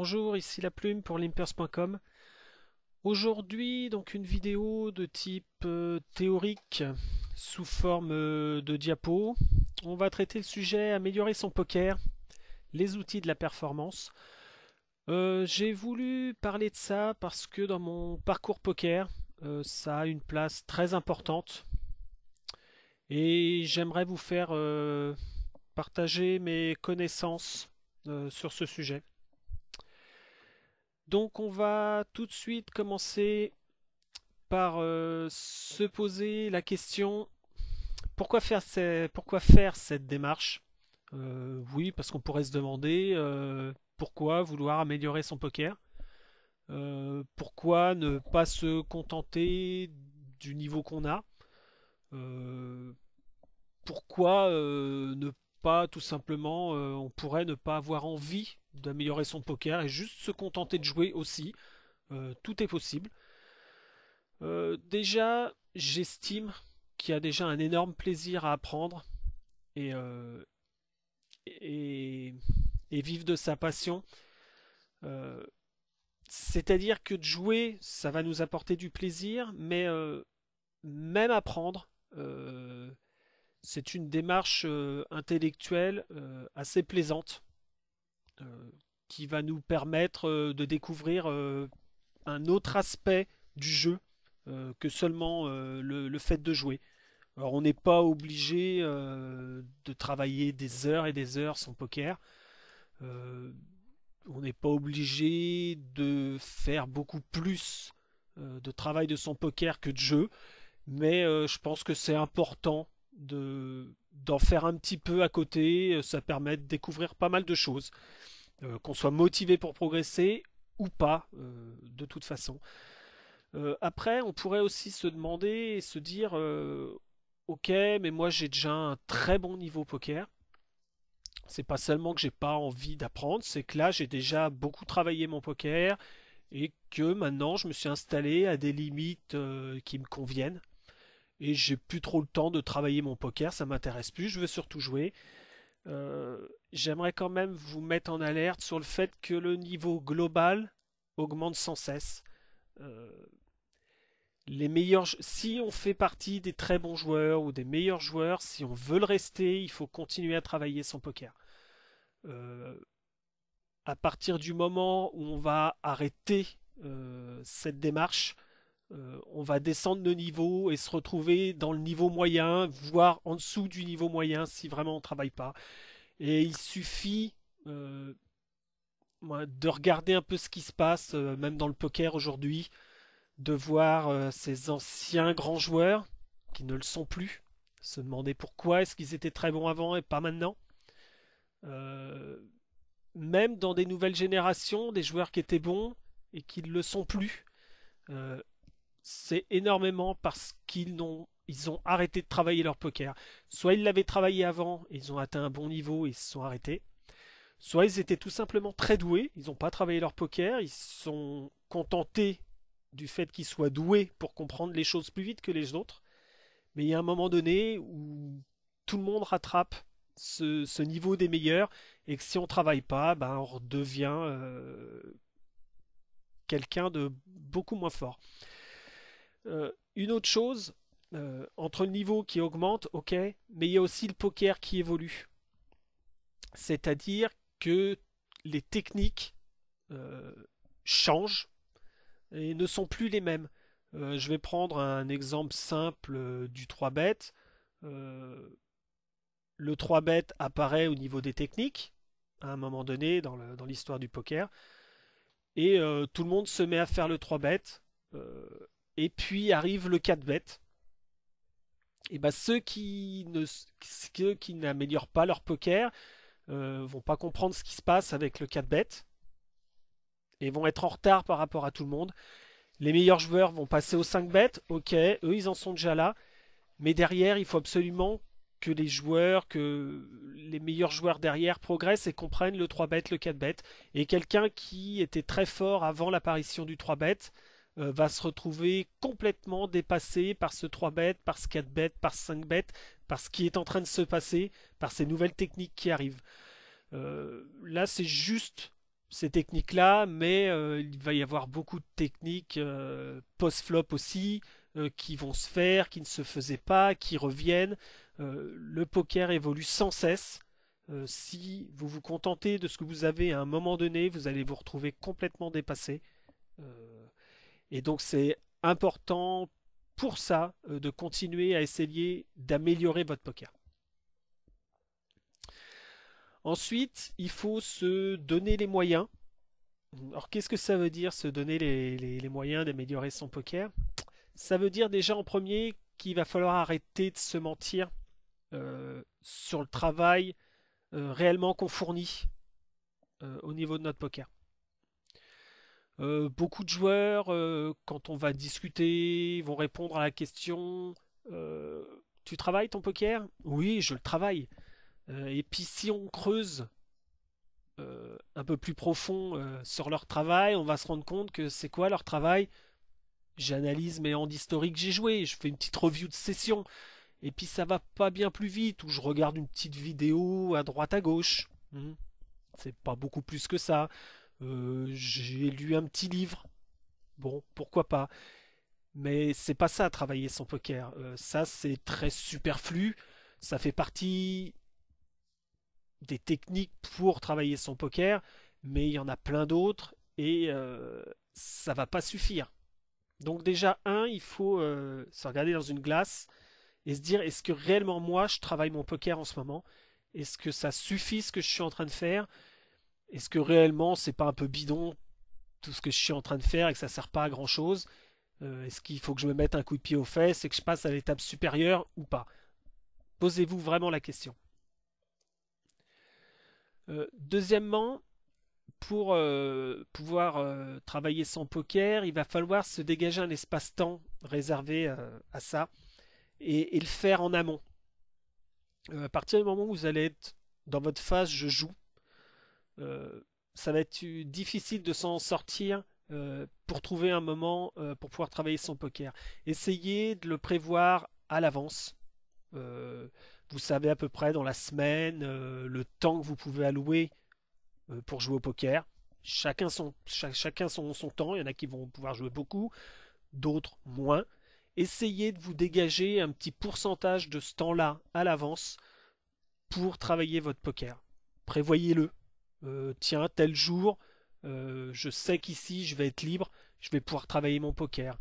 Bonjour, ici la plume pour limpers.com. Aujourd'hui, donc une vidéo de type théorique sous forme de diapo. On va traiter le sujet améliorer son poker, les outils de la performance. J'ai voulu parler de ça parce que dans mon parcours poker, ça a une place très importante et j'aimerais vous faire partager mes connaissances sur ce sujet. Donc on va tout de suite commencer par se poser la question pourquoi faire cette démarche? Oui, parce qu'on pourrait se demander pourquoi vouloir améliorer son poker? Pourquoi ne pas se contenter du niveau qu'on a? Euh, Pourquoi ne pas tout simplement, on pourrait ne pas avoir envie d'améliorer son poker et juste se contenter de jouer aussi? Tout est possible. Déjà, j'estime qu'il y a déjà un énorme plaisir à apprendre et, euh, et, et vivre de sa passion. Euh, C'est-à-dire que de jouer, ça va nous apporter du plaisir, mais même apprendre, c'est une démarche intellectuelle assez plaisante euh, qui va nous permettre de découvrir un autre aspect du jeu que seulement le fait de jouer. Alors on n'est pas obligé de travailler des heures et des heures son poker. Euh, on n'est pas obligé de faire beaucoup plus de travail de son poker que de jeu. Mais je pense que c'est important d'en faire un petit peu à côté. Ça permet de découvrir pas mal de choses. Qu'on soit motivé pour progresser ou pas, de toute façon. Après, on pourrait aussi se demander et se dire ok, mais moi j'ai déjà un très bon niveau poker. C'est pas seulement que j'ai pas envie d'apprendre, c'est que là j'ai déjà beaucoup travaillé mon poker et que maintenant je me suis installé à des limites qui me conviennent et j'ai plus trop le temps de travailler mon poker, ça m'intéresse plus, je veux surtout jouer. J'aimerais quand même vous mettre en alerte sur le fait que le niveau global augmente sans cesse. Euh, si on fait partie des très bons joueurs ou des meilleurs joueurs, si on veut le rester, il faut continuer à travailler son poker. Euh, à partir du moment où on va arrêter cette démarche, on va descendre de niveau et se retrouver dans le niveau moyen, voire en dessous du niveau moyen si vraiment on ne travaille pas. Et il suffit de regarder un peu ce qui se passe, même dans le poker aujourd'hui, de voir ces anciens grands joueurs qui ne le sont plus, se demander pourquoi est-ce qu'ils étaient très bons avant et pas maintenant. Euh, Même dans des nouvelles générations, des joueurs qui étaient bons et qui ne le sont plus. Euh, c'est énormément parce ils ont arrêté de travailler leur poker. Soit ils l'avaient travaillé avant, et ils ont atteint un bon niveau et ils se sont arrêtés. Soit ils étaient tout simplement très doués, ils n'ont pas travaillé leur poker, ils se sont contentés du fait qu'ils soient doués pour comprendre les choses plus vite que les autres. Mais il y a un moment donné où tout le monde rattrape ce niveau des meilleurs et que si on ne travaille pas, ben on redevient quelqu'un de beaucoup moins fort. Une autre chose, entre le niveau qui augmente, ok, mais il y a aussi le poker qui évolue. C'est-à-dire que les techniques euh, changent et ne sont plus les mêmes. Je vais prendre un exemple simple du 3-bet. Euh, le 3-bet apparaît au niveau des techniques à un moment donné dans l'histoire du poker et tout le monde se met à faire le 3-bet et puis arrive le 4-bet. Et ben ceux qui n'améliorent pas leur poker vont pas comprendre ce qui se passe avec le 4-bet et vont être en retard par rapport à tout le monde. Les meilleurs joueurs vont passer au 5-bet, ok, eux ils en sont déjà là, mais derrière il faut absolument que les meilleurs joueurs derrière progressent et comprennent le 3-bet, le 4-bet. Et quelqu'un qui était très fort avant l'apparition du 3-bet va se retrouver complètement dépassé par ce 3-bet, par ce 4-bet, par ce 5-bet, par ce qui est en train de se passer, par ces nouvelles techniques qui arrivent. Là, c'est juste ces techniques-là, mais il va y avoir beaucoup de techniques post-flop aussi qui vont se faire, qui ne se faisaient pas, qui reviennent. Le poker évolue sans cesse. Si vous vous contentez de ce que vous avez à un moment donné, vous allez vous retrouver complètement dépassé. Euh, et donc c'est important pour ça de continuer à essayer d'améliorer votre poker. Ensuite, il faut se donner les moyens. Alors qu'est-ce que ça veut dire se donner les moyens d'améliorer son poker? Ça veut dire déjà en premier qu'il va falloir arrêter de se mentir sur le travail réellement qu'on fournit au niveau de notre poker. Beaucoup de joueurs, quand on va discuter, vont répondre à la question tu travailles ton poker? Oui, je le travaille. Et puis si on creuse un peu plus profond sur leur travail, on va se rendre compte que c'est quoi leur travail? J'analyse mes hands historiques que j'ai joué, je fais une petite review de session, et puis ça va pas bien plus vite, ou je regarde une petite vidéo à droite à gauche. C'est pas beaucoup plus que ça. J'ai lu un petit livre. Bon, pourquoi pas. Mais c'est pas ça, travailler son poker. Ça, c'est très superflu. Ça fait partie des techniques pour travailler son poker, mais il y en a plein d'autres et ça va pas suffire. Donc déjà, il faut se regarder dans une glace et se dire, est-ce que réellement moi, je travaille mon poker en ce moment? Est-ce que ça suffit ce que je suis en train de faire? Est-ce que réellement, c'est pas un peu bidon tout ce que je suis en train de faire et que ça sert pas à grand chose? Est-ce qu'il faut que je me mette un coup de pied aux fesses et que je passe à l'étape supérieure ou pas? Posez-vous vraiment la question. Deuxièmement, pour pouvoir travailler son poker, il va falloir se dégager un espace-temps réservé à ça et le faire en amont. À partir du moment où vous allez être dans votre phase je joue, ça va être difficile de s'en sortir pour trouver un moment pour pouvoir travailler son poker. Essayez de le prévoir à l'avance. Euh, Vous savez à peu près dans la semaine le temps que vous pouvez allouer pour jouer au poker. Chacun son temps. Il y en a qui vont pouvoir jouer beaucoup, d'autres moins. Essayez de vous dégager un petit pourcentage de ce temps-là à l'avance pour travailler votre poker. Prévoyez-le. Tiens, tel jour, je sais qu'ici je vais être libre, je vais pouvoir travailler mon poker.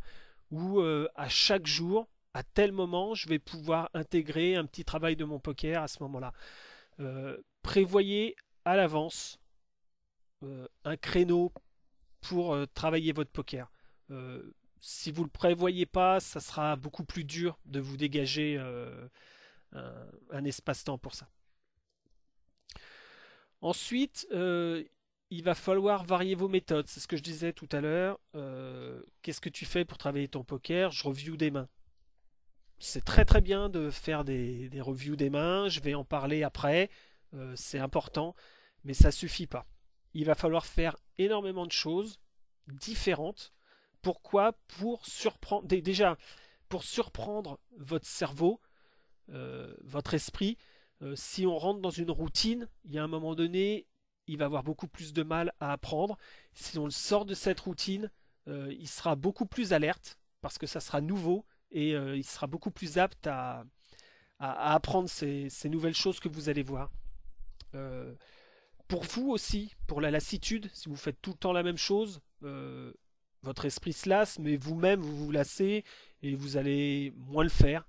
Ou à chaque jour, à tel moment, je vais pouvoir intégrer un petit travail de mon poker à ce moment-là. Prévoyez à l'avance un créneau pour travailler votre poker. Si vous ne le prévoyez pas, ça sera beaucoup plus dur de vous dégager un espace-temps pour ça. Ensuite, il va falloir varier vos méthodes. C'est ce que je disais tout à l'heure. Qu'est-ce que tu fais pour travailler ton poker? Je review des mains. C'est très très bien de faire des reviews des mains. Je vais en parler après. C'est important, mais ça suffit pas. Il va falloir faire énormément de choses différentes. Pourquoi? Pour surprendre, déjà, pour surprendre votre cerveau, votre esprit. Si on rentre dans une routine, il y a un moment donné, il va avoir beaucoup plus de mal à apprendre. Si on le sort de cette routine, il sera beaucoup plus alerte parce que ça sera nouveau et il sera beaucoup plus apte à apprendre ces nouvelles choses que vous allez voir. Euh, pour vous aussi, pour la lassitude, si vous faites tout le temps la même chose, votre esprit se lasse, mais vous-même vous vous lassez et vous allez moins le faire.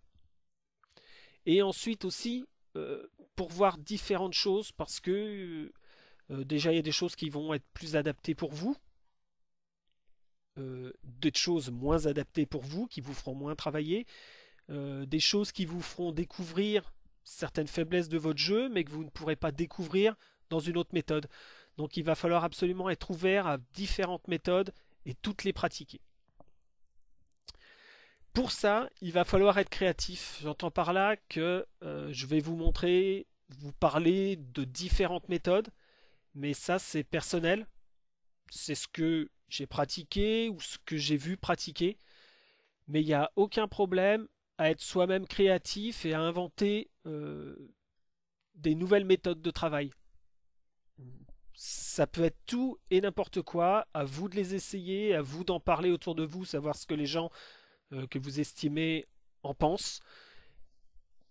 Et ensuite aussi, pour voir différentes choses, parce que déjà il y a des choses qui vont être plus adaptées pour vous, des choses moins adaptées pour vous, qui vous feront moins travailler, des choses qui vous feront découvrir certaines faiblesses de votre jeu, mais que vous ne pourrez pas découvrir dans une autre méthode. Donc il va falloir absolument être ouvert à différentes méthodes et toutes les pratiquer. Pour ça, il va falloir être créatif. J'entends par là que je vais vous montrer, vous parler de différentes méthodes, mais ça c'est personnel. C'est ce que j'ai pratiqué ou ce que j'ai vu pratiquer. Mais il n'y a aucun problème à être soi-même créatif et à inventer des nouvelles méthodes de travail. Ça peut être tout et n'importe quoi, à vous de les essayer, à vous d'en parler autour de vous, savoir ce que les gens que vous estimez en pensent.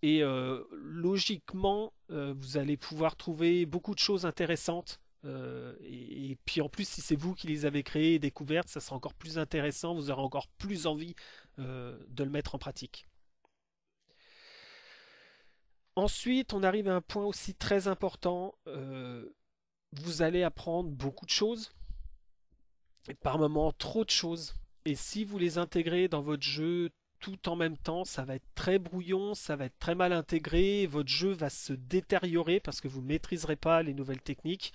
Et logiquement, vous allez pouvoir trouver beaucoup de choses intéressantes. Et puis en plus, si c'est vous qui les avez créées et découvertes, ça sera encore plus intéressant, vous aurez encore plus envie de le mettre en pratique. Ensuite, on arrive à un point aussi très important. Vous allez apprendre beaucoup de choses, et par moments trop de choses. Et si vous les intégrez dans votre jeu tout en même temps, ça va être très brouillon, ça va être très mal intégré, votre jeu va se détériorer parce que vous ne maîtriserez pas les nouvelles techniques.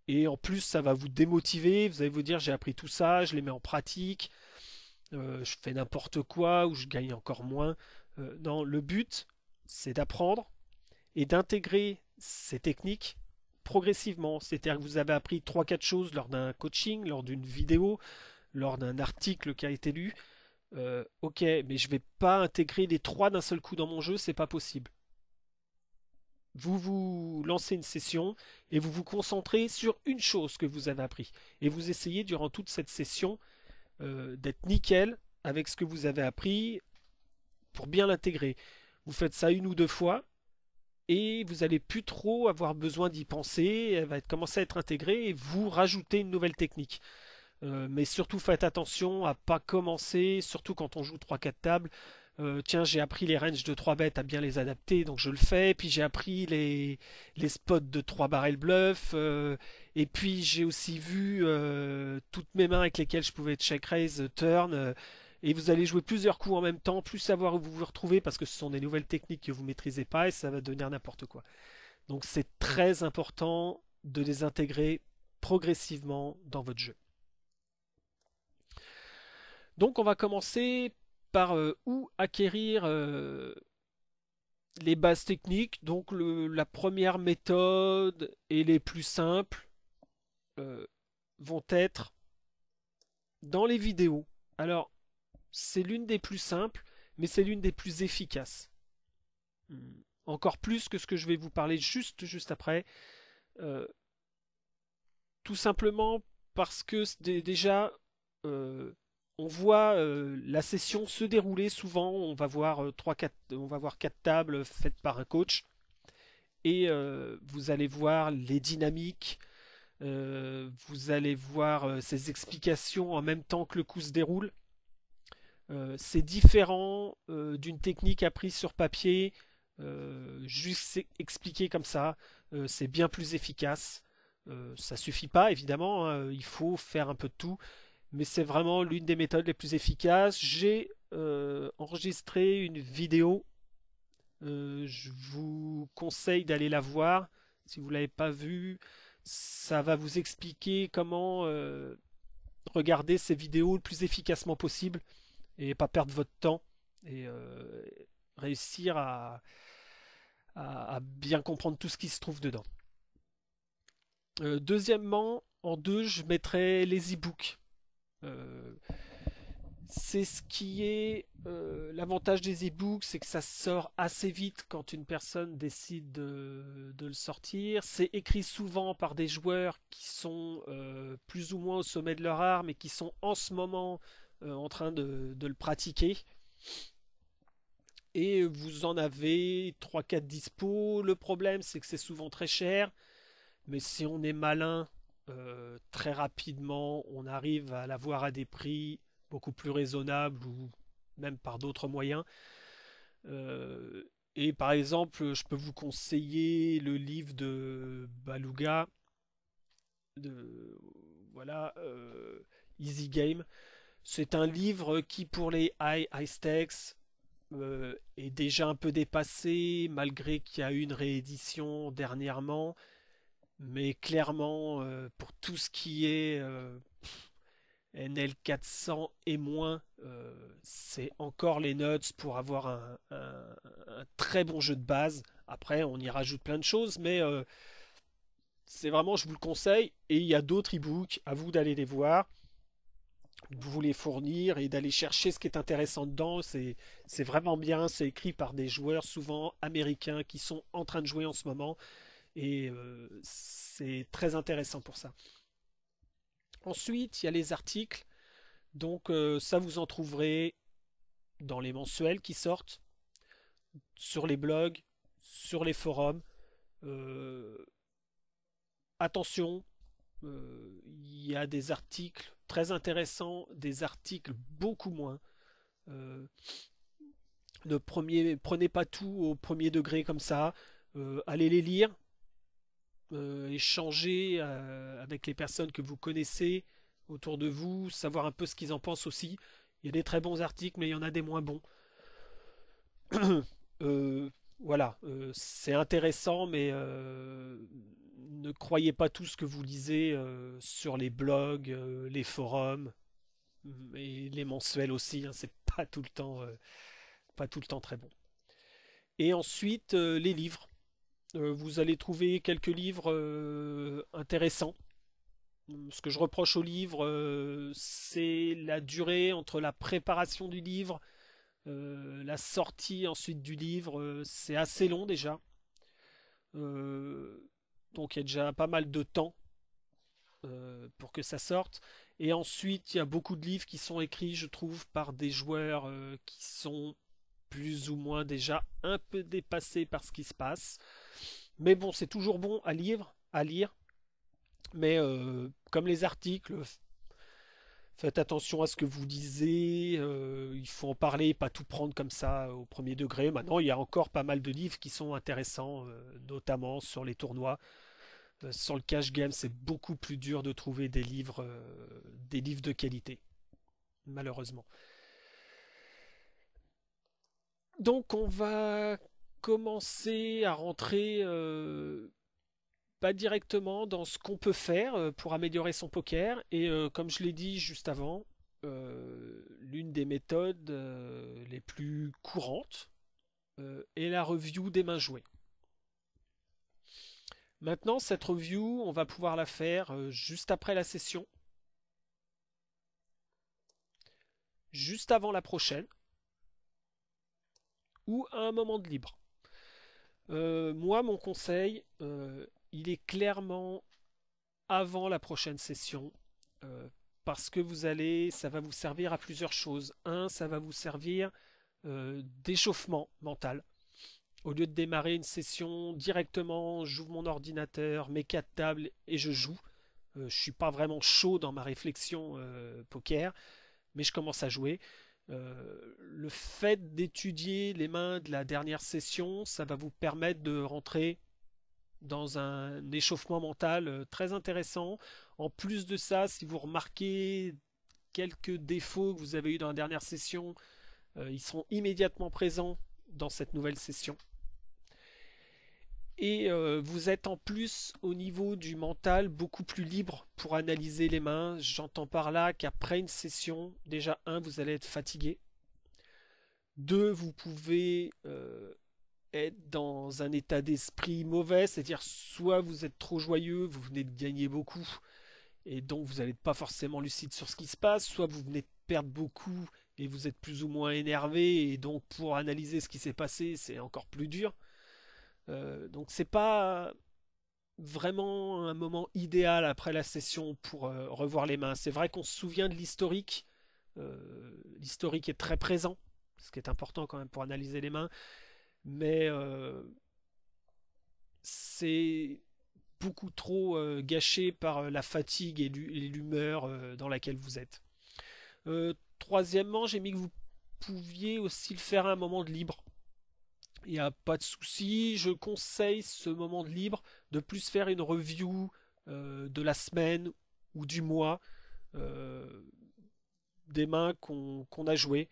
Et en plus, ça va vous démotiver, vous allez vous dire j'ai appris tout ça, je les mets en pratique, je fais n'importe quoi ou je gagne encore moins. Non, le but, c'est d'apprendre et d'intégrer ces techniques progressivement. C'est-à-dire que vous avez appris trois quatre choses lors d'un coaching, lors d'une vidéo, lors d'un article qui a été lu. Ok, mais je vais pas intégrer les 3 d'un seul coup dans mon jeu, c'est pas possible. Vous vous lancez une session et vous vous concentrez sur une chose que vous avez appris. Et vous essayez durant toute cette session d'être nickel avec ce que vous avez appris pour bien l'intégrer. Vous faites ça une ou deux fois et vous n'allez plus trop avoir besoin d'y penser, elle va commencer à être intégrée et vous rajoutez une nouvelle technique. Mais surtout faites attention à pas commencer, surtout quand on joue trois quatre tables. Tiens, j'ai appris les ranges de 3 bêtes à bien les adapter, donc je le fais. Puis j'ai appris les spots de 3 barrel bluff. Et puis j'ai aussi vu toutes mes mains avec lesquelles je pouvais check raise, turn. Et vous allez jouer plusieurs coups en même temps, plus savoir où vous vous retrouvez parce que ce sont des nouvelles techniques que vous maîtrisez pas et ça va devenir n'importe quoi. Donc c'est très important de les intégrer progressivement dans votre jeu. Donc on va commencer par où acquérir les bases techniques. Donc la première méthode et les plus simples euh, vont être dans les vidéos. Alors c'est l'une des plus simples, mais c'est l'une des plus efficaces. Encore plus que ce que je vais vous parler juste après. Euh, Tout simplement parce que déjà euh, on voit la session se dérouler souvent. On va voir on va voir 4 tables faites par un coach et vous allez voir les dynamiques. Vous allez voir ces explications en même temps que le coup se déroule. C'est différent d'une technique apprise sur papier, juste expliqué comme ça. C'est bien plus efficace. Ça suffit pas évidemment, hein, il faut faire un peu de tout, mais c'est vraiment l'une des méthodes les plus efficaces. J'ai enregistré une vidéo, je vous conseille d'aller la voir si vous ne l'avez pas vue. Ça va vous expliquer comment regarder ces vidéos le plus efficacement possible et pas perdre votre temps et réussir à bien comprendre tout ce qui se trouve dedans. Deuxièmement, en deux, je mettrai les e-books. Euh, c'est ce qui est l'avantage des e-books, c'est que ça sort assez vite quand une personne décide de le sortir. C'est écrit souvent par des joueurs qui sont plus ou moins au sommet de leur art, mais qui sont en ce moment en train de le pratiquer. Et vous en avez 3-4 dispo. Le problème, c'est que c'est souvent très cher. Mais si on est malin, très rapidement, on arrive à l'avoir à des prix beaucoup plus raisonnables ou même par d'autres moyens. Euh, et par exemple, je peux vous conseiller le livre de Baluga, de voilà, Easy Game. C'est un livre qui, pour les high stakes, est déjà un peu dépassé, malgré qu'il y a eu une réédition dernièrement. Mais clairement, pour tout ce qui est NL 400 et moins, c'est encore les notes pour avoir un très bon jeu de base. Après, on y rajoute plein de choses, mais c'est vraiment, je vous le conseille. Et il y a d'autres e-books, à vous d'aller les voir, de vous les fournir et d'aller chercher ce qui est intéressant dedans. C'est vraiment bien, c'est écrit par des joueurs souvent américains qui sont en train de jouer en ce moment et c'est très intéressant pour ça. Ensuite, il y a les articles, donc ça vous en trouverez dans les mensuels qui sortent, sur les blogs, sur les forums. Euh, Attention, il y a des articles très intéressants, des articles beaucoup moins. Euh, Prenez pas tout au premier degré comme ça. Allez les lire, échanger avec les personnes que vous connaissez autour de vous, savoir un peu ce qu'ils en pensent aussi. Il y a des très bons articles, mais il y en a des moins bons. Euh, voilà, c'est intéressant, mais ne croyez pas tout ce que vous lisez sur les blogs, les forums et les mensuels aussi, hein, c'est pas tout le temps très bon. Et ensuite, les livres. Vous allez trouver quelques livres intéressants. Ce que je reproche aux livres, c'est la durée entre la préparation du livre, la sortie ensuite du livre. C'est assez long déjà. Euh, donc il y a déjà pas mal de temps pour que ça sorte. Et ensuite, il y a beaucoup de livres qui sont écrits, je trouve, par des joueurs qui sont plus ou moins déjà un peu dépassés par ce qui se passe. Mais bon, c'est toujours bon à lire. Mais comme les articles, faites attention à ce que vous lisez. Il faut en parler, pas tout prendre comme ça au premier degré. Maintenant, il y a encore pas mal de livres qui sont intéressants, notamment sur les tournois. Sur le cash game, c'est beaucoup plus dur de trouver des livres de qualité, malheureusement. Donc, on va commencer à rentrer pas directement dans ce qu'on peut faire pour améliorer son poker. Et comme je l'ai dit juste avant, l'une des méthodes les plus courantes est la review des mains jouées. Maintenant, cette review, on va pouvoir la faire juste après la session, juste avant la prochaine, ou à un moment de libre. Moi, mon conseil, il est clairement avant la prochaine session, parce que ça va vous servir à plusieurs choses. Un, ça va vous servir d'échauffement mental. Au lieu de démarrer une session directement, j'ouvre mon ordinateur, mes quatre tables et je joue. Je suis pas vraiment chaud dans ma réflexion poker, mais je commence à jouer. Le fait d'étudier les mains de la dernière session, ça va vous permettre de rentrer dans un échauffement mental très intéressant. En plus de ça, si vous remarquez quelques défauts que vous avez eu dans la dernière session, ils seront immédiatement présents dans cette nouvelle session. Et vous êtes en plus au niveau du mental beaucoup plus libre pour analyser les mains. J'entends par là qu'après une session, déjà vous allez être fatigué. Deux, vous pouvez être dans un état d'esprit mauvais, c'est-à-dire soit vous êtes trop joyeux, vous venez de gagner beaucoup, et donc vous n'êtes pas forcément lucide sur ce qui se passe, soit vous venez de perdre beaucoup et vous êtes plus ou moins énervé, et donc pour analyser ce qui s'est passé, c'est encore plus dur. Donc c'est pas vraiment un moment idéal après la session pour revoir les mains. C'est vrai qu'on se souvient de l'historique. L'historique est très présent, ce qui est important quand même pour analyser les mains, mais c'est beaucoup trop gâché par la fatigue et l'humeur dans laquelle vous êtes. Troisièmement, j'ai mis que vous pouviez aussi le faire à un moment de libre. Il n'y a pas de souci, je conseille ce moment de libre de plus faire une review de la semaine ou du mois euh, des mains qu'on a jouées.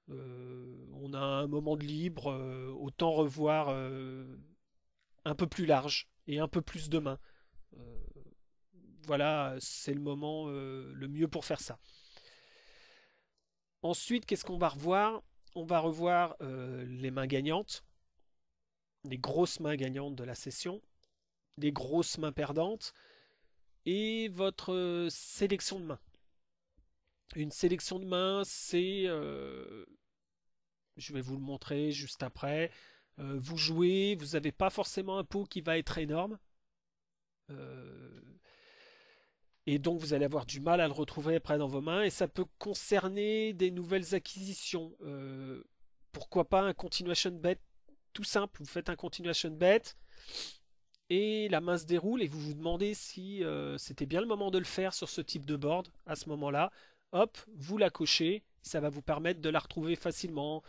On a un moment de libre, autant revoir un peu plus large et un peu plus de mains. Euh, voilà, c'est le moment le mieux pour faire ça. Ensuite, qu'est-ce qu'on va revoir? On va revoir les mains gagnantes, les grosses mains gagnantes de la session, les grosses mains perdantes et votre sélection de mains. Une sélection de mains, c'est, je vais vous le montrer juste après, Vous jouez, vous n'avez pas forcément un pot qui va être énorme. Euh, et donc vous allez avoir du mal à le retrouver après dans vos mains. Et ça peut concerner des nouvelles acquisitions. Pourquoi pas un continuation bet tout simple. Vous faites un continuation bet et la main se déroule et vous vous demandez si c'était bien le moment de le faire sur ce type de board à ce moment-là. Hop, vous la cochez, ça va vous permettre de la retrouver facilement.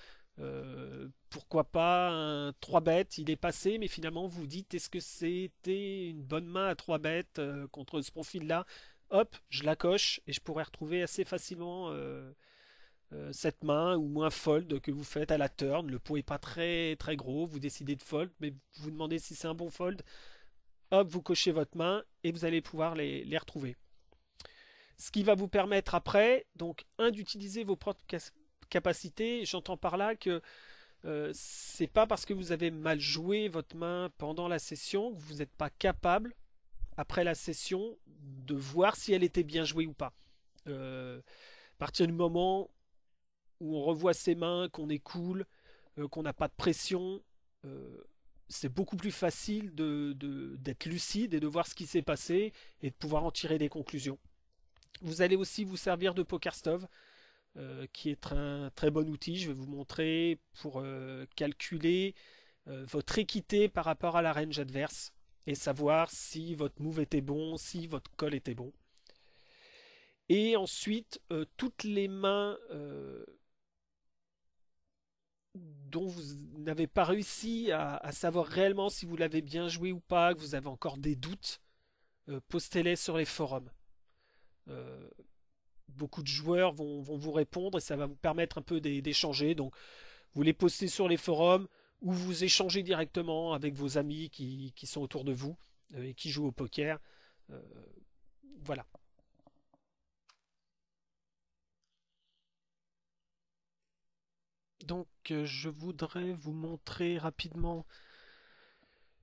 Pourquoi pas un 3 bêtes, il est passé, mais finalement vous dites est-ce que c'était une bonne main à 3 bêtes contre ce profil-là? Hop, je la coche et je pourrais retrouver assez facilement cette main ou moins fold que vous faites à la turn. Le pot est pas très très gros, vous décidez de fold, mais vous vous demandez si c'est un bon fold. Hop, vous cochez votre main et vous allez pouvoir les retrouver. Ce qui va vous permettre après, donc, d'utiliser vos propres capacités. J'entends par là que c'est pas parce que vous avez mal joué votre main pendant la session que vous n'êtes pas capable, après la session, de voir si elle était bien jouée ou pas. À partir du moment où on revoit ses mains, qu'on est cool, qu'on n'a pas de pression, euh, c'est beaucoup plus facile d'être lucide et de voir ce qui s'est passé et de pouvoir en tirer des conclusions. Vous allez aussi vous servir de PokerStove, qui est un très bon outil. Je vais vous montrer pour calculer votre équité par rapport à la range adverse et savoir si votre move était bon, si votre call était bon. Et ensuite, toutes les mains dont vous n'avez pas réussi à savoir réellement si vous l'avez bien joué ou pas, que vous avez encore des doutes, postez-les sur les forums. Euh, Beaucoup de joueurs vont vous répondre et ça va vous permettre un peu d'échanger. Donc, vous les postez sur les forums ou vous échangez directement avec vos amis qui sont autour de vous et qui jouent au poker. Euh, voilà. Donc, je voudrais vous montrer rapidement.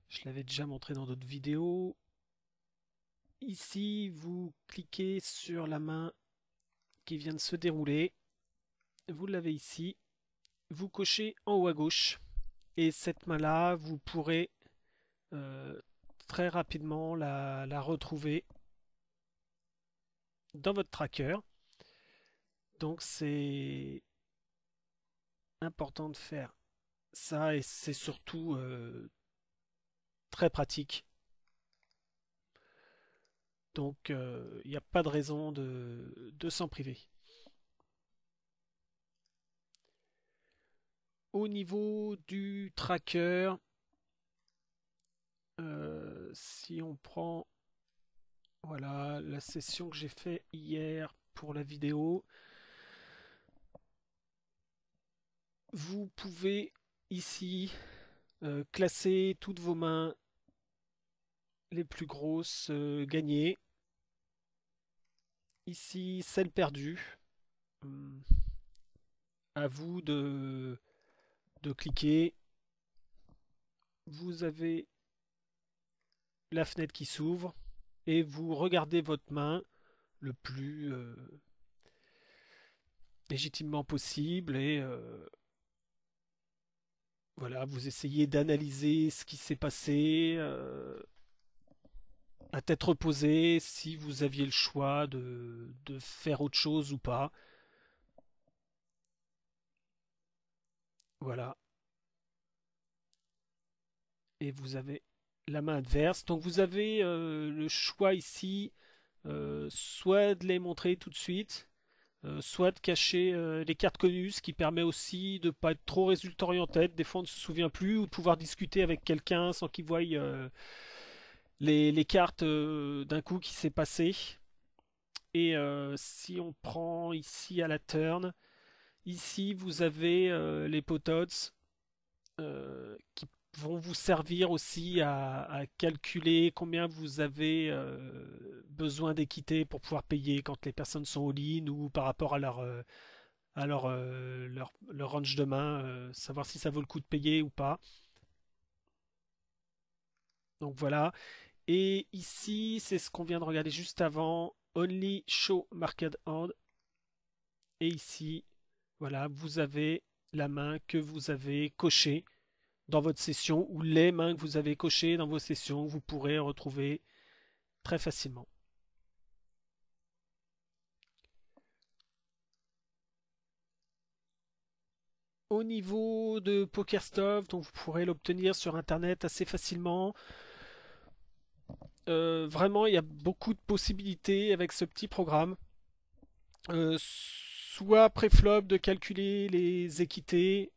Je l'avais déjà montré dans d'autres vidéos. Ici, vous cliquez sur la main qui vient de se dérouler. Vous l'avez ici. Vous cochez en haut à gauche. Et cette main-là, vous pourrez euh, très rapidement la retrouver dans votre tracker. Donc c'est important de faire ça et c'est surtout très pratique. Donc il n'y a pas de raison de s'en priver. Au niveau du tracker, si on prend voilà la session que j'ai fait hier pour la vidéo, vous pouvez ici classer toutes vos mains les plus grosses gagnées. Ici, celle perdue. Hum, À vous de cliquer. Vous avez la fenêtre qui s'ouvre et vous regardez votre main le plus légitimement possible et voilà, vous essayez d'analyser ce qui s'est passé à tête reposée, si vous aviez le choix de faire autre chose ou pas. Voilà. Et vous avez la main adverse. Donc vous avez le choix ici, soit de les montrer tout de suite, soit de cacher les cartes connues, ce qui permet aussi de ne pas être trop résultat orienté. Des fois on ne se souvient plus, ou de pouvoir discuter avec quelqu'un sans qu'il voie les cartes d'un coup qui s'est passé. Et si on prend ici à la turn, ici vous avez les pot odds qui vont vous servir aussi à calculer combien vous avez besoin d'équité pour pouvoir payer quand les personnes sont all-in ou par rapport à leur range de main, savoir si ça vaut le coup de payer ou pas. Donc voilà. Et ici, c'est ce qu'on vient de regarder juste avant. Only show market hand. Et ici, voilà, vous avez la main que vous avez cochée. dans votre session ou les mains que vous avez cochées dans vos sessions, vous pourrez retrouver très facilement. Au niveau de PokerStop, donc vous pourrez l'obtenir sur Internet assez facilement. Vraiment, il y a beaucoup de possibilités avec ce petit programme. Soit préflop de calculer les équités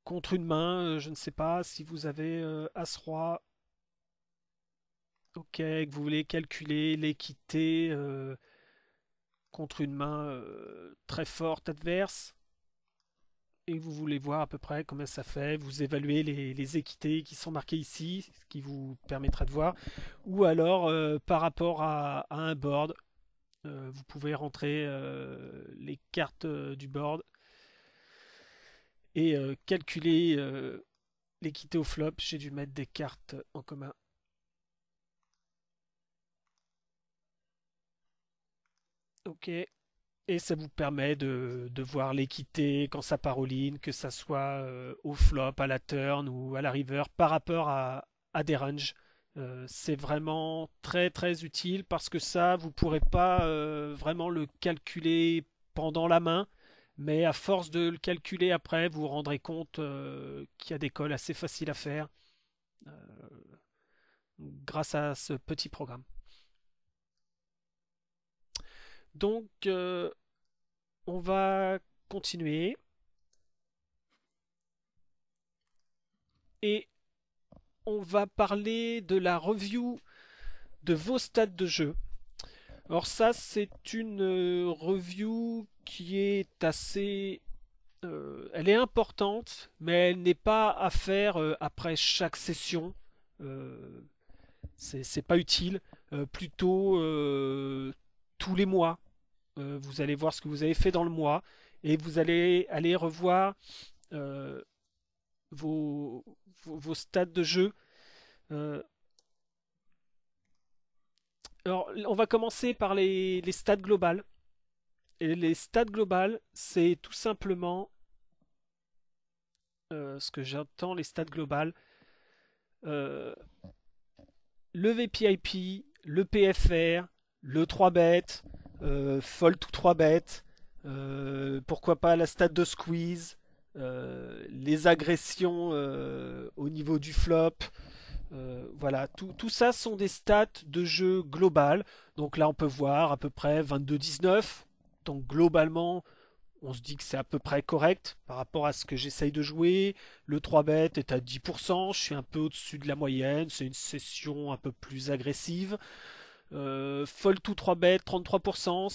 contre une main. Je ne sais pas si vous avez As-Roi. Ok, que vous voulez calculer l'équité contre une main très forte adverse. Et vous voulez voir à peu près combien ça fait, vous évaluez les équités qui sont marquées ici, ce qui vous permettra de voir, ou alors par rapport à un board, vous pouvez rentrer les cartes du board et calculer l'équité au flop. J'ai dû mettre des cartes en commun. Ok. Et ça vous permet de voir l'équité quand ça part all-in, que ça soit au flop, à la turn ou à la river, par rapport à des ranges. C'est vraiment très très utile parce que ça, vous pourrez pas vraiment le calculer pendant la main, mais à force de le calculer après, vous vous rendrez compte qu'il y a des calls assez faciles à faire euh, grâce à ce petit programme. Donc, on va continuer. Et on va parler de la review de vos stades de jeu. Alors ça, c'est une review qui est assez... elle est importante, mais elle n'est pas à faire après chaque session. Euh, c'est pas utile. Plutôt tous les mois. Vous allez voir ce que vous avez fait dans le mois et vous allez aller revoir euh, vos stades de jeu. Euh, alors, on va commencer par les stats globales. Et les stats globales, c'est tout simplement ce que j'entends, les stats globales. euh, le VPIP, le PFR, le 3-bet, fold to 3-bet, pourquoi pas la stat de squeeze, les agressions au niveau du flop. Voilà, tout ça sont des stats de jeu global. Donc là, on peut voir à peu près 22-19. Donc globalement, on se dit que c'est à peu près correct par rapport à ce que j'essaye de jouer. Le 3-bet est à 10%, je suis un peu au-dessus de la moyenne, c'est une session un peu plus agressive. Fold to 3-bet, 33%,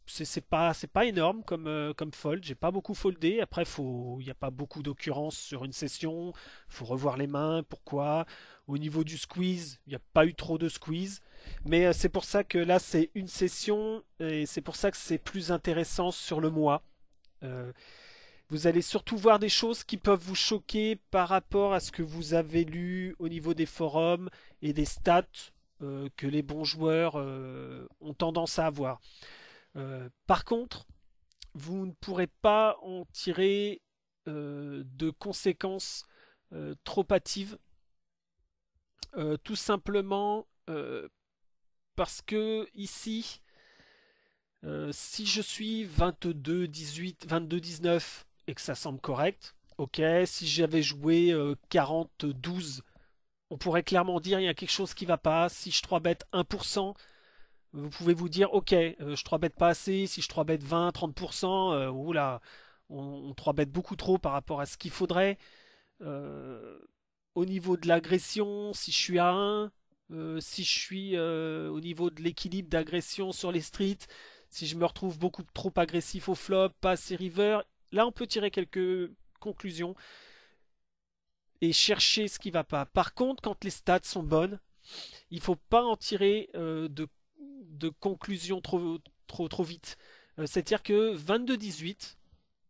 c'est pas énorme comme fold, j'ai pas beaucoup foldé. Après, il n'y a pas beaucoup d'occurrences sur une session, faut revoir les mains, pourquoi. Au niveau du squeeze, il n'y a pas eu trop de squeeze. Mais c'est pour ça que là, c'est une session et c'est pour ça que c'est plus intéressant sur le mois. Euh, Vous allez surtout voir des choses qui peuvent vous choquer par rapport à ce que vous avez lu au niveau des forums et des stats que les bons joueurs ont tendance à avoir. Par contre, vous ne pourrez pas en tirer de conséquences trop hâtives, tout simplement parce que ici, si je suis 22-18, 22-19 et que ça semble correct, ok. Si j'avais joué 40-12, on pourrait clairement dire il y a quelque chose qui va pas. Si je 3-bet 1%, vous pouvez vous dire ok, je 3-bet pas assez. Si je 3-bet 20-30%, oula, on 3-bet beaucoup trop par rapport à ce qu'il faudrait. Euh, Au niveau de l'agression, si je suis à 1, si je suis au niveau de l'équilibre d'agression sur les streets, si je me retrouve beaucoup trop agressif au flop, pas assez river, là on peut tirer quelques conclusions et chercher ce qui va pas. Par contre, quand les stats sont bonnes, il faut pas en tirer de conclusions trop vite. C'est-à-dire que 22-18,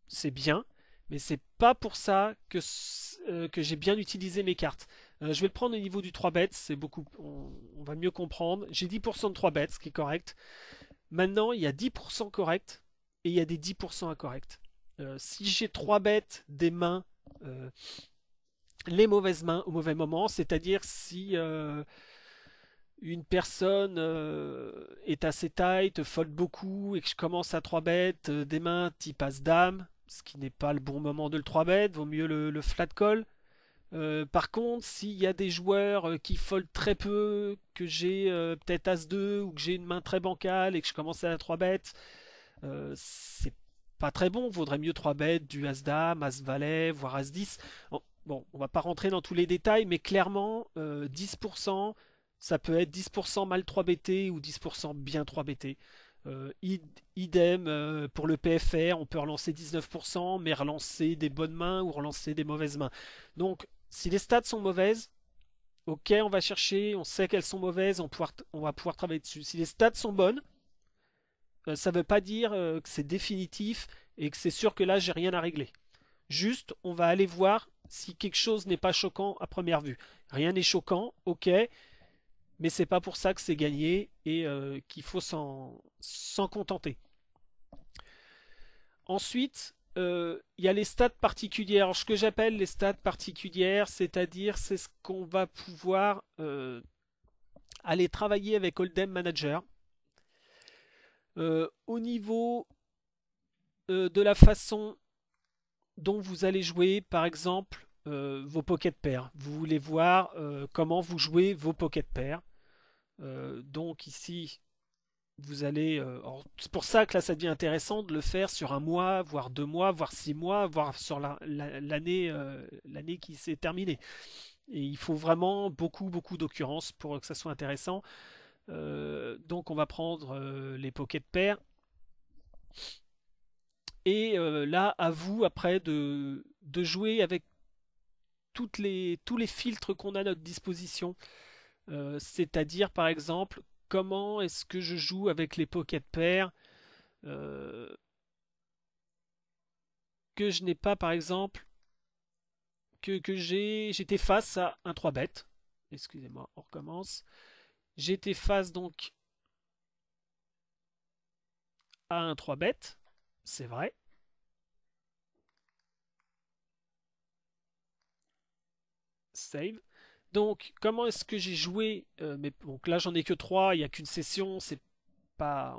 c'est bien, mais c'est pas pour ça que j'ai bien utilisé mes cartes. Je vais le prendre au niveau du 3 bets, c'est beaucoup, on va mieux comprendre. J'ai 10% de 3 bets, ce qui est correct. Maintenant, il y a 10% correct et il y a des 10% incorrects. Si j'ai 3 bêtes des mains les mauvaises mains au mauvais moment, c'est-à-dire si une personne est assez tight, fold beaucoup et que je commence à 3 bêtes, des mains type As-Dame, ce qui n'est pas le bon moment de le 3 bêtes, vaut mieux le flat call. Par contre, s'il y a des joueurs qui foldent très peu, que j'ai peut-être As-2 ou que j'ai une main très bancale et que je commence à la 3 bêtes, c'est pas très bon. Vaudrait mieux 3 bêtes du As-Dame, As-Valet, voire As-10. Bon, on va pas rentrer dans tous les détails, mais clairement, 10%, ça peut être 10% mal 3BT ou 10% bien 3BT. Idem pour le PFR, on peut relancer 19%, mais relancer des bonnes mains ou relancer des mauvaises mains. Donc, si les stats sont mauvaises, ok, on va chercher, on sait qu'elles sont mauvaises, on va pouvoir travailler dessus. Si les stats sont bonnes, ça ne veut pas dire que c'est définitif et que c'est sûr que là, j'ai rien à régler. Juste, on va aller voir si quelque chose n'est pas choquant à première vue. Rien n'est choquant, ok, mais c'est pas pour ça que c'est gagné et qu'il faut s'en contenter. Ensuite, il y a les stats particulières. Alors, ce que j'appelle les stats particulières, c'est-à-dire c'est ce qu'on va pouvoir aller travailler avec Hold'em Manager. Au niveau de la façon dont vous allez jouer, par exemple, vos pocket pairs. Vous voulez voir comment vous jouez vos pocket pairs. Donc ici, vous allez. C'est pour ça que là, ça devient intéressant de le faire sur un mois, voire 2 mois, voire 6 mois, voire sur l'année qui s'est terminée. Et il faut vraiment beaucoup, beaucoup d'occurrences pour que ça soit intéressant. Donc on va prendre les pocket pairs. Et là, à vous après de jouer avec tous les filtres qu'on a à notre disposition. C'est-à-dire, par exemple, comment est-ce que je joue avec les pocket pairs euh, que je n'ai pas, par exemple, que j'étais face à un 3 bet. Excusez-moi, on recommence. J'étais face donc à un 3 bet, c'est vrai. Save. Donc, comment est-ce que j'ai joué mais donc là, j'en ai que 3, il n'y a qu'une session, c'est pas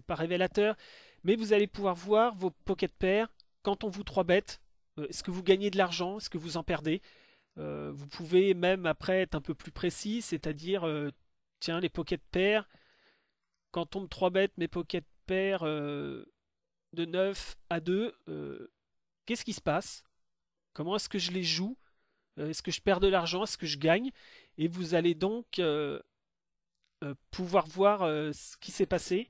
révélateur. Mais vous allez pouvoir voir vos pocket pairs quand on vous 3 bet. Est-ce que vous gagnez de l'argent? Est-ce que vous en perdez? Vous pouvez même après être un peu plus précis, c'est-à-dire, tiens, les pocket pairs, quand on me 3 bet mes pocket pairs de 9 à 2, qu'est-ce qui se passe? Comment est-ce que je les joue? Est-ce que je perds de l'argent? Est-ce que je gagne? Et vous allez donc pouvoir voir ce qui s'est passé.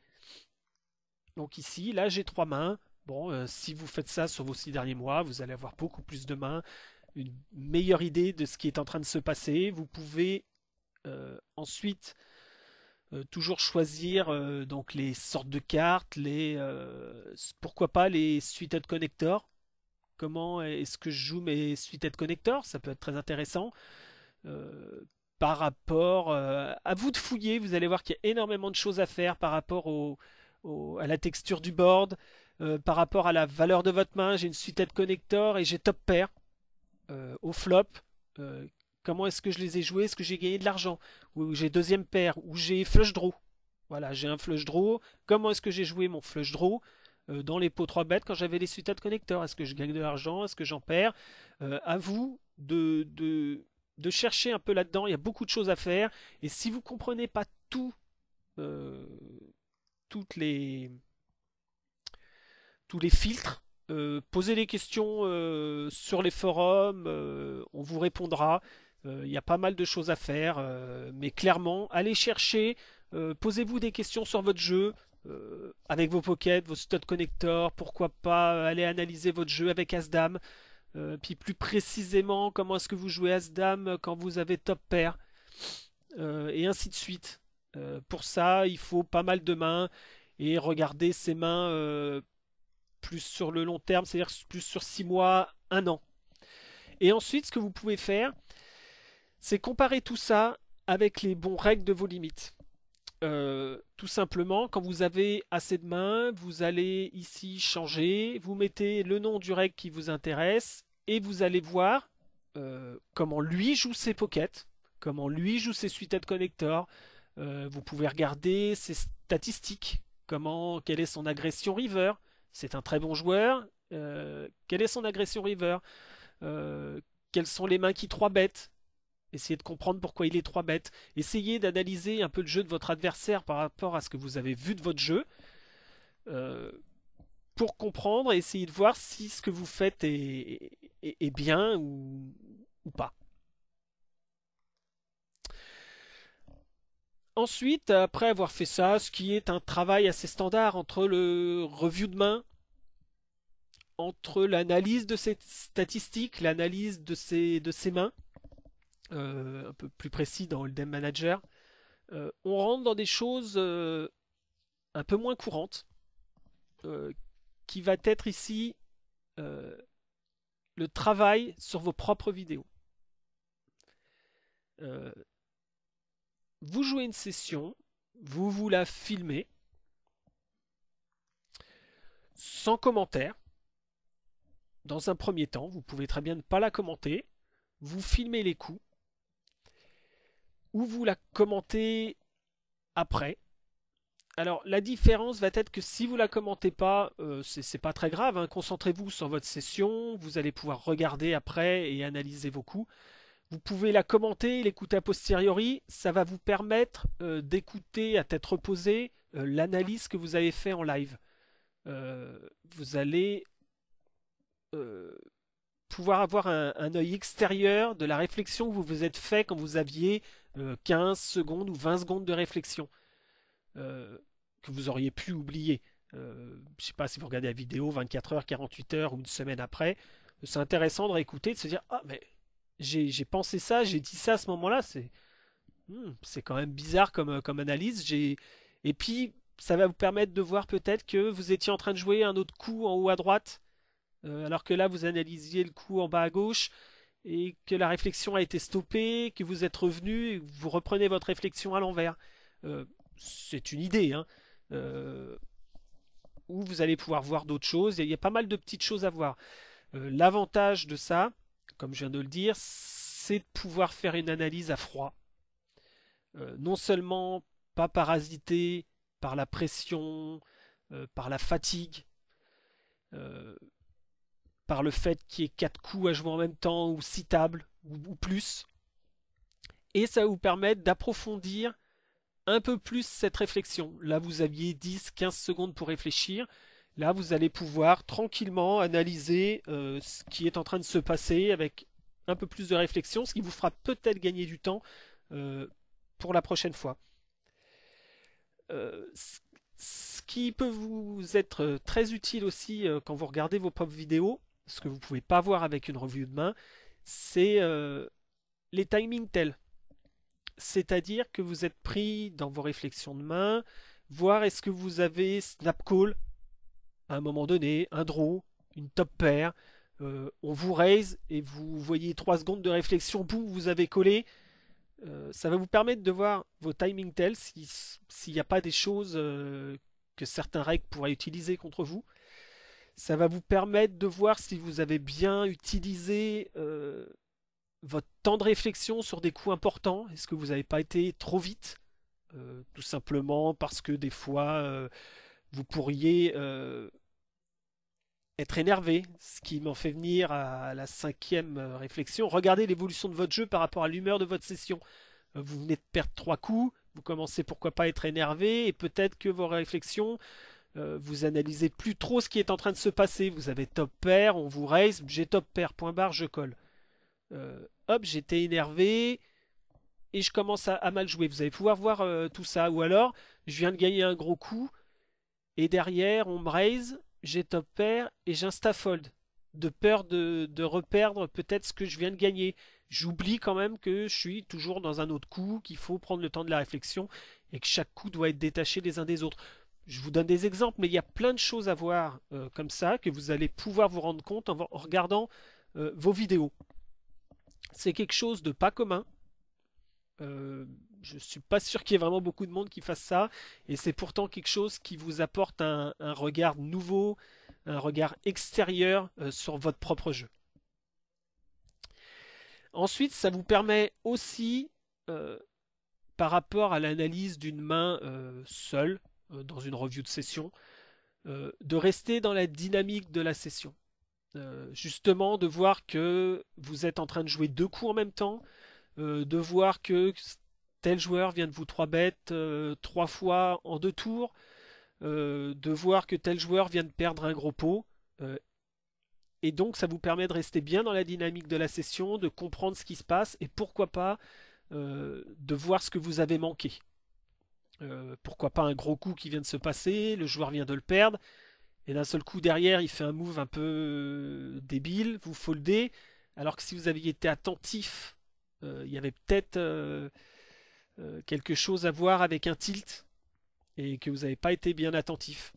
Donc ici, là j'ai 3 mains. Bon, si vous faites ça sur vos 6 derniers mois, vous allez avoir beaucoup plus de mains, une meilleure idée de ce qui est en train de se passer. Vous pouvez ensuite toujours choisir donc les sortes de cartes, pourquoi pas les suited connectors. Comment est-ce que je joue mes suited connectors? Ça peut être très intéressant. Euh, Par rapport à vous de fouiller, vous allez voir qu'il y a énormément de choses à faire par rapport à la texture du board, par rapport à la valeur de votre main. J'ai une suited connector et j'ai top pair au flop. Euh, Comment est-ce que je les ai joués? Est-ce que j'ai gagné de l'argent? Ou j'ai deuxième paire? Ou j'ai flush draw? Voilà, j'ai un flush draw. Comment est-ce que j'ai joué mon flush draw dans les pots 3 bêtes quand j'avais les suited connectors? Est-ce que je gagne de l'argent? Est-ce que j'en perds? À vous de chercher un peu là-dedans. Il y a beaucoup de choses à faire. Et si vous ne comprenez pas euh, toutes les, tous les filtres, posez des questions sur les forums. On vous répondra. Il y a pas mal de choses à faire. Mais clairement, allez chercher. Posez-vous des questions sur votre jeu. Avec vos pockets, vos stud connectors, pourquoi pas aller analyser votre jeu avec As-Dame. Puis plus précisément, comment est-ce que vous jouez As-Dame quand vous avez top pair, et ainsi de suite. Pour ça, il faut pas mal de mains et regarder ces mains plus sur le long terme, c'est-à-dire plus sur 6 mois, 1 an. Et ensuite, ce que vous pouvez faire, c'est comparer tout ça avec les bons règles de vos limites. Tout simplement, quand vous avez assez de mains, vous allez ici changer, vous mettez le nom du règle qui vous intéresse et vous allez voir comment lui joue ses pockets, comment lui joue ses suited connectors. Vous pouvez regarder ses statistiques, quelle est son agression river. C'est un très bon joueur. Quelle est son agression river? Euh, Quelles sont les mains qui 3 bêtes? Essayez de comprendre pourquoi il est 3 bêtes. Essayez d'analyser un peu le jeu de votre adversaire par rapport à ce que vous avez vu de votre jeu. Euh, pour comprendre et essayer de voir si ce que vous faites est bien ou pas. Ensuite, après avoir fait ça, ce qui est un travail assez standard entre le review de main, entre l'analyse de ces statistiques, l'analyse de ces mains, un peu plus précis dans le Dem Manager, on rentre dans des choses un peu moins courantes, qui va être ici euh, le travail sur vos propres vidéos. Vous jouez une session, vous la filmez, sans commentaire. Dans un premier temps, vous pouvez très bien ne pas la commenter. Vous filmez les coups, ou vous la commentez après. Alors la différence va être que si vous la commentez pas, c'est pas très grave, hein. Concentrez-vous sur votre session, vous allez pouvoir regarder après et analyser vos coups. Vous pouvez la commenter, l'écouter a posteriori, ça va vous permettre d'écouter à tête reposée l'analyse que vous avez fait en live. Vous allez pouvoir avoir un œil extérieur de la réflexion que vous vous êtes fait quand vous aviez 15 secondes ou 20 secondes de réflexion que vous auriez pu oublier. Je ne sais pas si vous regardez la vidéo 24 heures, 48 heures ou une semaine après. C'est intéressant de réécouter, de se dire ah mais j'ai pensé ça, j'ai dit ça à ce moment-là, c'est quand même bizarre comme analyse. Et puis, ça va vous permettre de voir peut-être que vous étiez en train de jouer un autre coup en haut à droite, alors que là, vous analysiez le coup en bas à gauche, et que la réflexion a été stoppée, que vous êtes revenu, et que vous reprenez votre réflexion à l'envers. C'est une idée, hein, euh, où vous allez pouvoir voir d'autres choses. Il y a pas mal de petites choses à voir. L'avantage de ça, comme je viens de le dire, c'est de pouvoir faire une analyse à froid. Non seulement pas parasité par la pression, par la fatigue, euh, par le fait qu'il y ait 4 coups à jouer en même temps, ou 6 tables, ou plus. Et ça va vous permettre d'approfondir un peu plus cette réflexion. Là, vous aviez 10-15 secondes pour réfléchir. Là, vous allez pouvoir tranquillement analyser ce qui est en train de se passer avec un peu plus de réflexion, ce qui vous fera peut-être gagner du temps pour la prochaine fois. Ce qui peut vous être très utile aussi quand vous regardez vos propres vidéos, ce que vous ne pouvez pas voir avec une revue de main, c'est les timing tells. C'est-à-dire que vous êtes pris dans vos réflexions de main, voir est-ce que vous avez snap call à un moment donné, un draw, une top pair, on vous raise et vous voyez 3 secondes de réflexion, boum, vous avez collé. Ça va vous permettre de voir vos timing tells s'il n'y a pas des choses que certains règles pourraient utiliser contre vous. Ça va vous permettre de voir si vous avez bien utilisé votre temps de réflexion sur des coups importants. Est-ce que vous n'avez pas été trop vite? Tout simplement parce que des fois, vous pourriez être énervé, ce qui m'en fait venir à la 5e réflexion. Regardez l'évolution de votre jeu par rapport à l'humeur de votre session. Vous venez de perdre 3 coups, vous commencez pourquoi pas à être énervé, et peut-être que vos réflexions, vous analysez plus trop ce qui est en train de se passer. Vous avez top pair, on vous raise, j'ai top pair, point barre, je colle. Hop, j'étais énervé, et je commence à mal jouer. Vous allez pouvoir voir tout ça. Ou alors, je viens de gagner un gros coup, et derrière, on me raise, j'ai top pair et j'insta-fold. De peur de reperdre peut-être ce que je viens de gagner. J'oublie quand même que je suis toujours dans un autre coup, qu'il faut prendre le temps de la réflexion et que chaque coup doit être détaché les uns des autres. Je vous donne des exemples, mais il y a plein de choses à voir comme ça que vous allez pouvoir vous rendre compte en regardant vos vidéos. C'est quelque chose de pas commun. Je suis pas sûr qu'il y ait vraiment beaucoup de monde qui fasse ça, et c'est pourtant quelque chose qui vous apporte un regard nouveau, un regard extérieur sur votre propre jeu. Ensuite, ça vous permet aussi, euh, par rapport à l'analyse d'une main seule, dans une review de session, de rester dans la dynamique de la session. Justement, de voir que vous êtes en train de jouer deux coups en même temps, de voir que tel joueur vient de vous 3 bêtes 3 fois en 2 tours, de voir que tel joueur vient de perdre un gros pot. Et donc ça vous permet de rester bien dans la dynamique de la session, de comprendre ce qui se passe et pourquoi pas de voir ce que vous avez manqué. Pourquoi pas un gros coup qui vient de se passer, le joueur vient de le perdre, et d'un seul coup derrière il fait un move un peu débile, vous foldez, alors que si vous aviez été attentif, il y avait peut-être quelque chose à voir avec un tilt et que vous n'avez pas été bien attentif.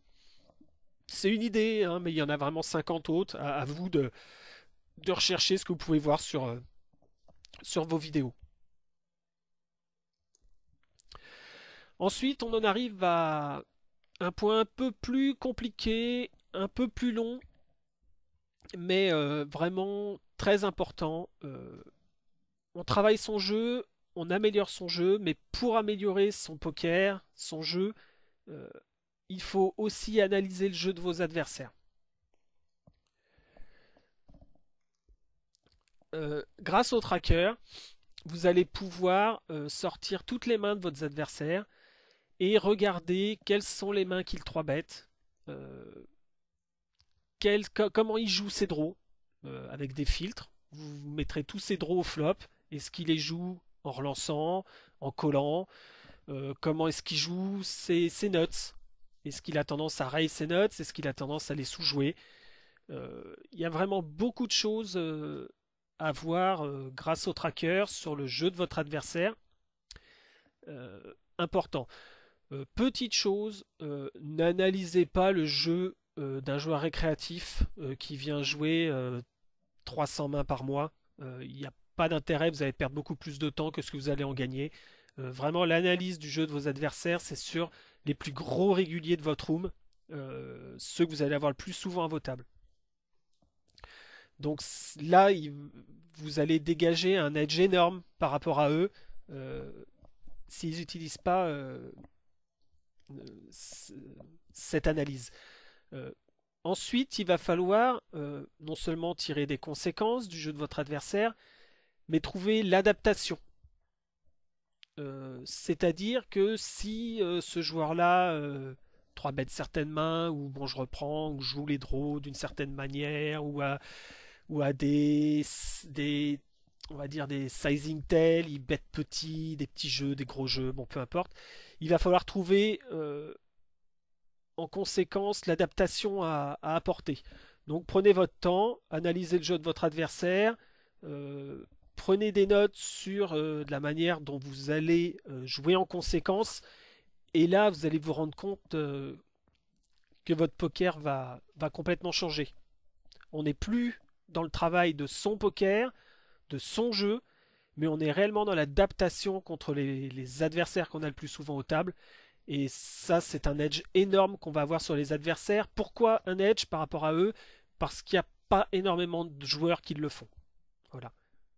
C'est une idée, hein, mais il y en a vraiment 50 autres. À vous de rechercher ce que vous pouvez voir sur vos vidéos. Ensuite, on en arrive à un point un peu plus compliqué, un peu plus long, mais vraiment très important. On travaille son jeu, on améliore son jeu, mais pour améliorer son poker, son jeu, euh, il faut aussi analyser le jeu de vos adversaires. Grâce au tracker, vous allez pouvoir sortir toutes les mains de votre adversaire et regarder quelles sont les mains qu'il 3-bet, comment il joue ses draws avec des filtres. Vous mettrez tous ses draws au flop. Est-ce qu'il les joue en relançant, en collant, comment est-ce qu'il joue ses nuts. Est-ce qu'il a tendance à raise ses nuts? Est-ce qu'il a tendance à les sous-jouer? Il y a vraiment beaucoup de choses à voir grâce au tracker sur le jeu de votre adversaire. Important. Petite chose, n'analysez pas le jeu d'un joueur récréatif qui vient jouer 300 mains par mois. Il n'y a pas d'intérêt, vous allez perdre beaucoup plus de temps que ce que vous allez en gagner. Vraiment, l'analyse du jeu de vos adversaires, c'est sur les plus gros réguliers de votre room, ceux que vous allez avoir le plus souvent à vos tables. Donc là, vous allez dégager un edge énorme par rapport à eux s'ils n'utilisent pas cette analyse. Ensuite, il va falloir non seulement tirer des conséquences du jeu de votre adversaire, mais trouver l'adaptation. C'est-à-dire que si ce joueur-là 3-bet certaines mains, ou bon je reprends, ou joue les draws d'une certaine manière, ou à des on va dire des sizing tails, il bet petit, des petits jeux, des gros jeux, bon peu importe. Il va falloir trouver en conséquence l'adaptation à apporter. Donc prenez votre temps, analysez le jeu de votre adversaire, prenez des notes sur de la manière dont vous allez jouer en conséquence, et là vous allez vous rendre compte que votre poker va complètement changer. On n'est plus dans le travail de son poker, de son jeu, mais on est réellement dans l'adaptation contre les adversaires qu'on a le plus souvent aux tables. Et ça, c'est un edge énorme qu'on va avoir sur les adversaires. Pourquoi un edge par rapport à eux? Parce qu'il n'y a pas énormément de joueurs qui le font. Voilà.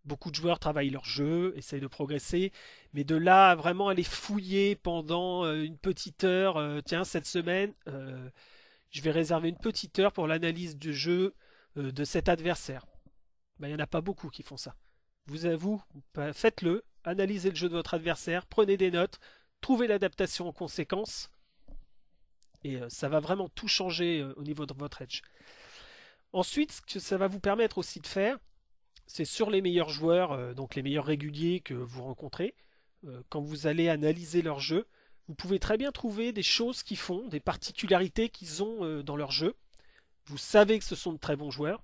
Beaucoup de joueurs travaillent leur jeu, essayent de progresser, mais de là à vraiment aller fouiller pendant une petite heure, tiens, cette semaine, je vais réserver une petite heure pour l'analyse du jeu de cet adversaire. Ben, il n'y en a pas beaucoup qui font ça. Vous, faites-le, analysez le jeu de votre adversaire, prenez des notes, trouvez l'adaptation en conséquence, et ça va vraiment tout changer au niveau de votre edge. Ensuite, ce que ça va vous permettre aussi de faire, c'est sur les meilleurs joueurs, donc les meilleurs réguliers que vous rencontrez, quand vous allez analyser leur jeu, vous pouvez très bien trouver des choses qu'ils font, des particularités qu'ils ont dans leur jeu. Vous savez que ce sont de très bons joueurs.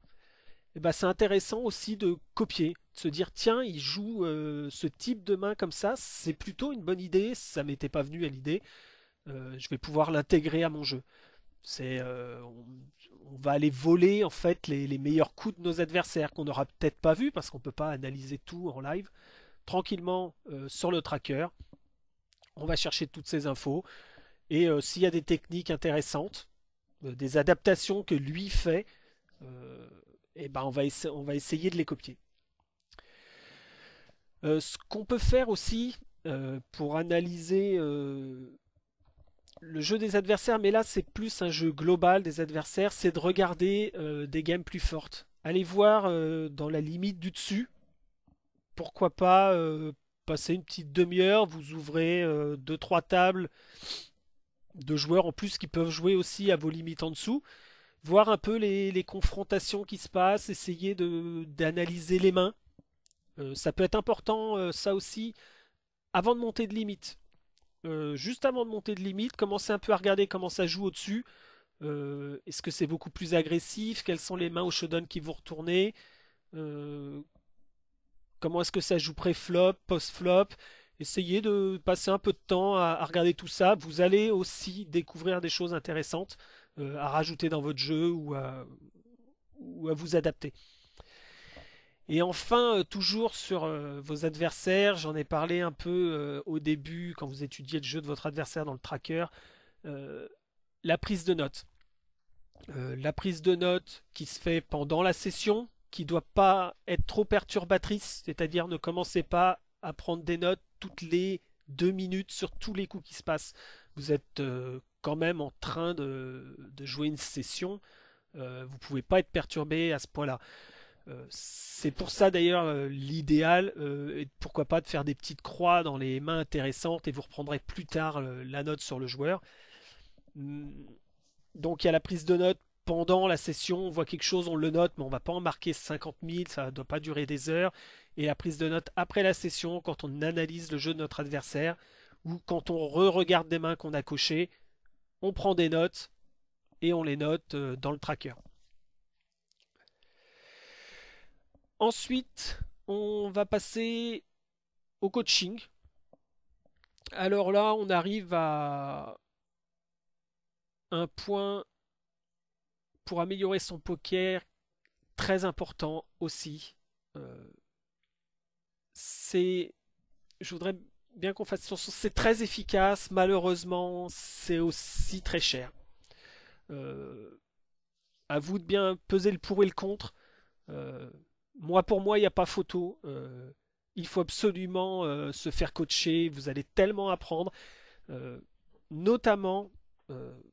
Et ben, c'est intéressant aussi de copier, de se dire tiens, il joue ce type de main comme ça, c'est plutôt une bonne idée, ça m'était pas venu à l'idée, je vais pouvoir l'intégrer à mon jeu. On va aller voler en fait les meilleurs coups de nos adversaires qu'on n'aura peut-être pas vu parce qu'on peut pas analyser tout en live. Tranquillement sur le tracker, on va chercher toutes ces infos et s'il y a des techniques intéressantes, des adaptations que lui fait, et ben on va essayer de les copier. Ce qu'on peut faire aussi pour analyser le jeu des adversaires, mais là c'est plus un jeu global des adversaires, c'est de regarder des games plus fortes. Allez voir dans la limite du dessus, pourquoi pas passer une petite demi-heure, vous ouvrez deux trois tables de joueurs en plus qui peuvent jouer aussi à vos limites en dessous, voir un peu les confrontations qui se passent, essayer d'analyser les mains. Ça peut être important ça aussi avant de monter de limite. Juste avant de monter de limite, commencez un peu à regarder comment ça joue au-dessus. Est-ce que c'est beaucoup plus agressif? Quelles sont les mains au showdown qui vont retourner? Euh, Comment est-ce que ça joue pré-flop, post-flop? Essayez de passer un peu de temps à regarder tout ça. Vous allez aussi découvrir des choses intéressantes à rajouter dans votre jeu ou à vous adapter. Et enfin, toujours sur vos adversaires, j'en ai parlé un peu au début quand vous étudiez le jeu de votre adversaire dans le tracker, euh, la prise de notes. La prise de notes qui se fait pendant la session, qui ne doit pas être trop perturbatrice, c'est-à-dire ne commencez pas à prendre des notes toutes les 2 minutes sur tous les coups qui se passent. Vous êtes quand même en train de jouer une session, vous ne pouvez pas être perturbé à ce point-là. C'est pour ça d'ailleurs l'idéal est pourquoi pas de faire des petites croix dans les mains intéressantes et vous reprendrez plus tard la note sur le joueur. Hmm. Donc il y a la prise de notes pendant la session, on voit quelque chose, on le note, mais on va pas en marquer 50 000, ça ne doit pas durer des heures. Et la prise de notes après la session, quand on analyse le jeu de notre adversaire, ou quand on re-regarde des mains qu'on a cochées, on prend des notes et on les note dans le tracker. Ensuite, on va passer au coaching. Alors là, on arrive à un point pour améliorer son poker très important aussi. Euh, c'est, je voudrais bien qu'on fasse attention. C'est très efficace. Malheureusement, c'est aussi très cher. Euh, à vous de bien peser le pour et le contre. Euh, pour moi, il n'y a pas photo. Il faut absolument se faire coacher. Vous allez tellement apprendre. Euh, Notamment,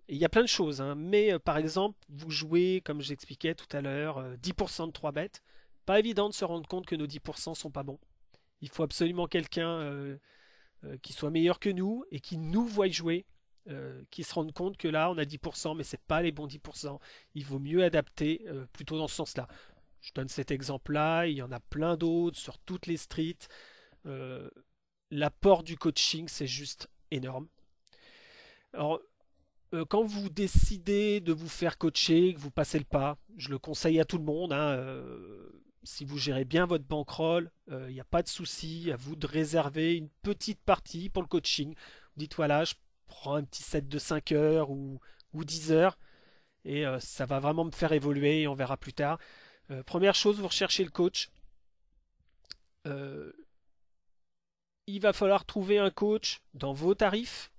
il y a plein de choses, hein, mais par exemple, vous jouez, comme j'expliquais tout à l'heure, 10% de 3 bêtes. Pas évident de se rendre compte que nos 10% sont pas bons. Il faut absolument quelqu'un qui soit meilleur que nous et qui nous voit jouer, qui se rende compte que là, on a 10%, mais c'est pas les bons 10%. Il vaut mieux adapter plutôt dans ce sens-là. Je donne cet exemple-là, il y en a plein d'autres sur toutes les streets. Euh, L'apport du coaching, c'est juste énorme. Alors, quand vous décidez de vous faire coacher, que vous passez le pas, je le conseille à tout le monde, hein, si vous gérez bien votre bankroll, il n'y a pas de souci, à vous de réserver une petite partie pour le coaching. Vous dites voilà, je prends un petit set de 5 heures ou 10 heures et ça va vraiment me faire évoluer et on verra plus tard. Première chose, vous recherchez le coach. Euh, il va falloir trouver un coach dans vos tarifs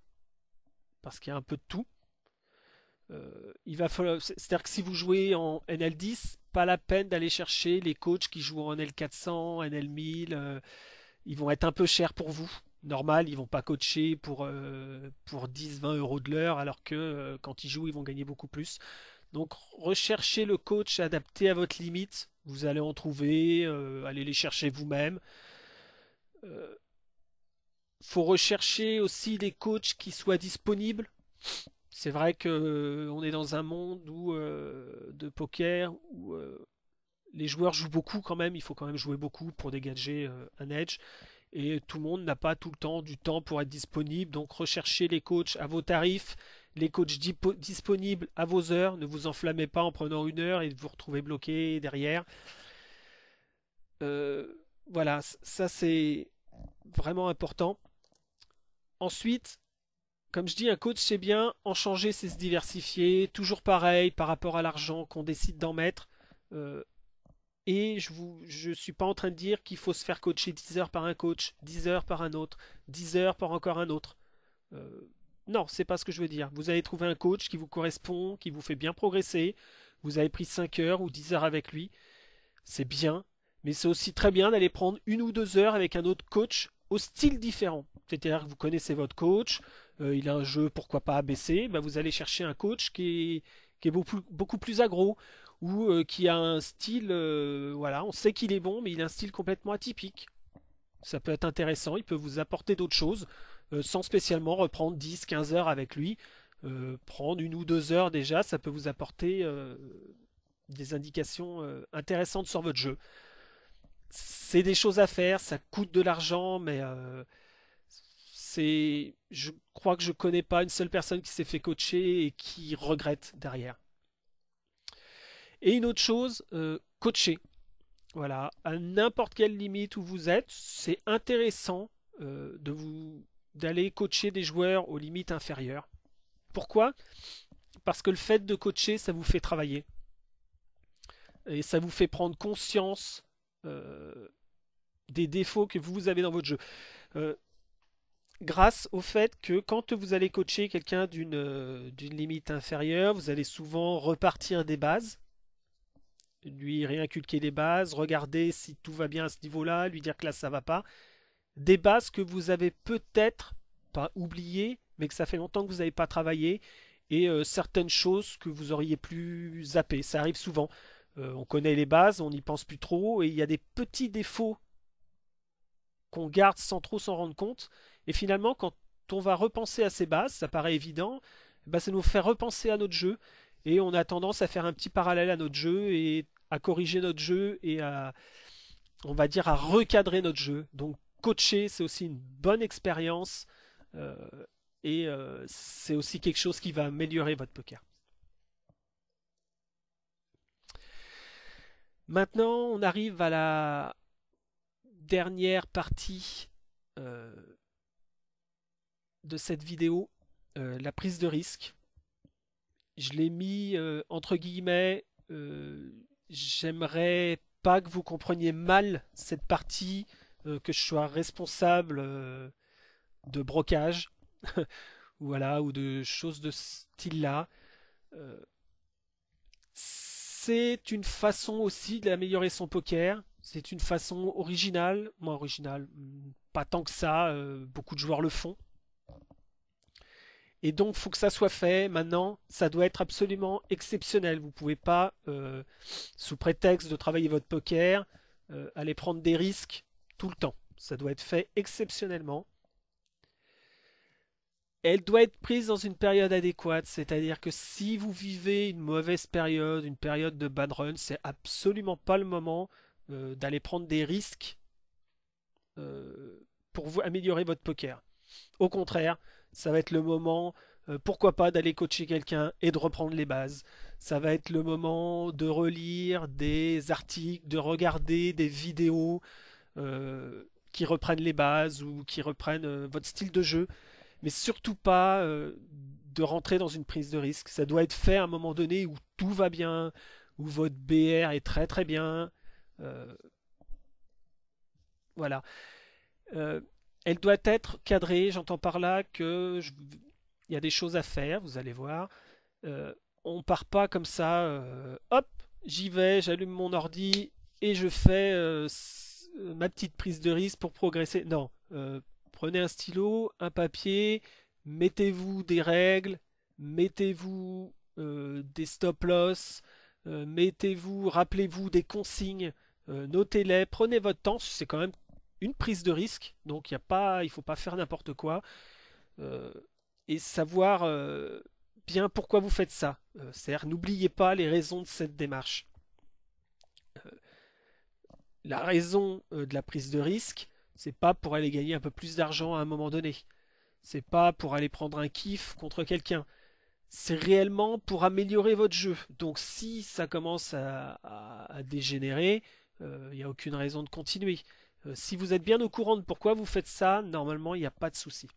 parce qu'il y a un peu de tout. Il va falloir, c'est-à-dire que si vous jouez en NL10, pas la peine d'aller chercher les coachs qui jouent en L400, NL1000. Ils vont être un peu chers pour vous. Normal, ils vont pas coacher pour 10-20 euros de l'heure, alors que quand ils jouent, ils vont gagner beaucoup plus. Donc, recherchez le coach adapté à votre limite. Vous allez en trouver, allez les chercher vous-même. Euh, Faut rechercher aussi des coachs qui soient disponibles. C'est vrai que on est dans un monde de poker où les joueurs jouent beaucoup quand même. Il faut quand même jouer beaucoup pour dégager un edge. Et tout le monde n'a pas tout le temps du temps pour être disponible. Donc recherchez les coachs à vos tarifs, les coachs disponibles à vos heures. Ne vous enflammez pas en prenant une heure et vous retrouvez bloqué derrière. Euh, voilà, ça c'est vraiment important. Ensuite, comme je dis, un coach c'est bien, en changer c'est se diversifier, toujours pareil par rapport à l'argent qu'on décide d'en mettre. Euh, et je suis pas en train de dire qu'il faut se faire coacher 10 heures par un coach, 10 heures par un autre, 10 heures par encore un autre. Euh, non, c'est pas ce que je veux dire. Vous allez trouver un coach qui vous correspond, qui vous fait bien progresser. Vous avez pris 5 heures ou 10 heures avec lui, c'est bien, Mais c'est aussi très bien d'aller prendre 1 ou 2 heures avec un autre coach au style différent. C'est-à-dire que vous connaissez votre coach, il a un jeu, pourquoi pas ABC, bah vous allez chercher un coach qui est beaucoup plus aggro, ou qui a un style, voilà, on sait qu'il est bon, mais il a un style complètement atypique. Ça peut être intéressant, il peut vous apporter d'autres choses, sans spécialement reprendre 10-15 heures avec lui. Prendre 1 ou 2 heures déjà, ça peut vous apporter des indications intéressantes sur votre jeu. C'est des choses à faire, ça coûte de l'argent, mais je crois que je connais pas une seule personne qui s'est fait coacher et qui regrette derrière. Et une autre chose, coacher. Voilà, à n'importe quelle limite où vous êtes, c'est intéressant d'aller coacher des joueurs aux limites inférieures. Pourquoi? Parce que le fait de coacher, ça vous fait travailler et ça vous fait prendre conscience euh, des défauts que vous avez dans votre jeu. Euh, Grâce au fait que quand vous allez coacher quelqu'un d'une limite inférieure, vous allez souvent repartir des bases, lui réinculquer les bases, regarder si tout va bien à ce niveau-là, lui dire que là ça va pas. Des bases que vous avez peut-être pas oubliées, mais que ça fait longtemps que vous n'avez pas travaillé, et certaines choses que vous auriez pu zapper. Ça arrive souvent. On connaît les bases, on n'y pense plus trop, et il y a des petits défauts qu'on garde sans trop s'en rendre compte. Et finalement, quand on va repenser à ces bases, ça paraît évident, bah, ça nous fait repenser à notre jeu. Et on a tendance à faire un petit parallèle à notre jeu et à corriger notre jeu et à, on va dire, à recadrer notre jeu. Donc, coacher, c'est aussi une bonne expérience euh, et c'est aussi quelque chose qui va améliorer votre poker. Maintenant, on arrive à la dernière partie euh, de cette vidéo, la prise de risque. Je l'ai mis entre guillemets. J'aimerais pas que vous compreniez mal cette partie, que je sois responsable de brocage, voilà, ou de choses de ce style-là. Euh, c'est une façon aussi d'améliorer son poker. C'est une façon originale, moins originale, pas tant que ça. Beaucoup de joueurs le font. Et donc, il faut que ça soit fait. Maintenant, ça doit être absolument exceptionnel. Vous ne pouvez pas, sous prétexte de travailler votre poker, aller prendre des risques tout le temps. Ça doit être fait exceptionnellement. Elle doit être prise dans une période adéquate, c'est-à-dire que si vous vivez une mauvaise période, une période de bad run, c'est absolument pas le moment d'aller prendre des risques euh, pour vous améliorer votre poker. Au contraire, ça va être le moment, pourquoi pas, d'aller coacher quelqu'un et de reprendre les bases. Ça va être le moment de relire des articles, de regarder des vidéos qui reprennent les bases ou qui reprennent votre style de jeu. Mais surtout pas de rentrer dans une prise de risque. Ça doit être fait à un moment donné où tout va bien, où votre BR est très très bien. Euh, voilà. Euh, Elle doit être cadrée. J'entends par là il y a des choses à faire, vous allez voir. On part pas comme ça, hop, j'y vais, j'allume mon ordi et je fais ma petite prise de risque pour progresser. Non, prenez un stylo, un papier, mettez-vous des règles, mettez-vous des stop-loss, rappelez-vous des consignes, notez-les, prenez votre temps, c'est quand même une prise de risque, donc il faut pas faire n'importe quoi. Euh, et savoir bien pourquoi vous faites ça. C'est-à-dire, n'oubliez pas les raisons de cette démarche. La raison de la prise de risque, c'est pas pour aller gagner un peu plus d'argent à un moment donné. C'est pas pour aller prendre un kiff contre quelqu'un. C'est réellement pour améliorer votre jeu. Donc si ça commence à dégénérer, il n'y a aucune raison de continuer. Si vous êtes bien au courant de pourquoi vous faites ça, normalement il n'y a pas de souci.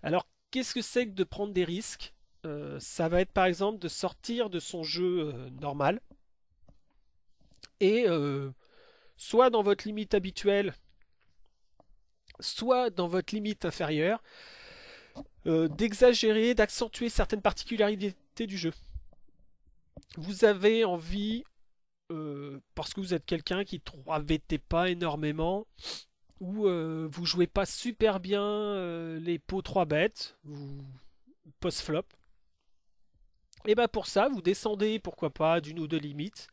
Alors, qu'est-ce que c'est que de prendre des risques? Ça va être par exemple de sortir de son jeu normal et soit dans votre limite habituelle, soit dans votre limite inférieure, d'exagérer, d'accentuer certaines particularités du jeu. Vous avez envie parce que vous êtes quelqu'un qui 3VT pas énormément, ou vous jouez pas super bien les pots 3 bêtes, vous post-flop, et bah pour ça, vous descendez, pourquoi pas, d'une ou deux limites,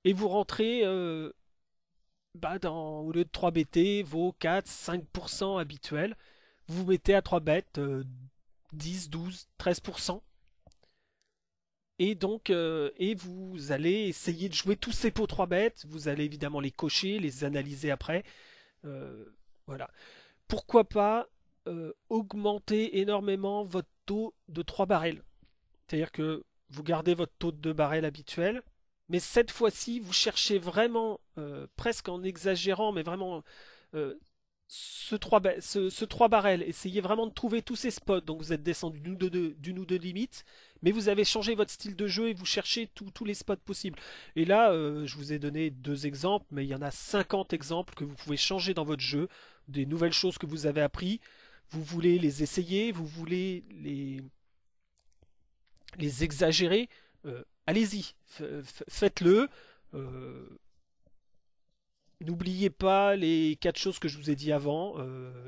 et vous rentrez au lieu de 3 BT, vos 4-5% habituels, vous mettez à 3 bêtes 10, 12, 13%. Et donc, et vous allez essayer de jouer tous ces pots 3 bêtes. Vous allez évidemment les cocher, les analyser après. Euh, voilà. Pourquoi pas augmenter énormément votre taux de 3 barrels. C'est-à-dire que vous gardez votre taux de 2 barrels habituel, mais cette fois-ci, vous cherchez vraiment, presque en exagérant, mais vraiment euh, ce 3 barrels. Essayez vraiment de trouver tous ces spots. Donc vous êtes descendu d'une ou deux limites, mais vous avez changé votre style de jeu et vous cherchez tous les spots possibles. Et là, je vous ai donné deux exemples, mais il y en a 50 exemples que vous pouvez changer dans votre jeu, des nouvelles choses que vous avez appris. Vous voulez les essayer, vous voulez les exagérer, allez-y, faites-le. Euh, N'oubliez pas les quatre choses que je vous ai dit avant.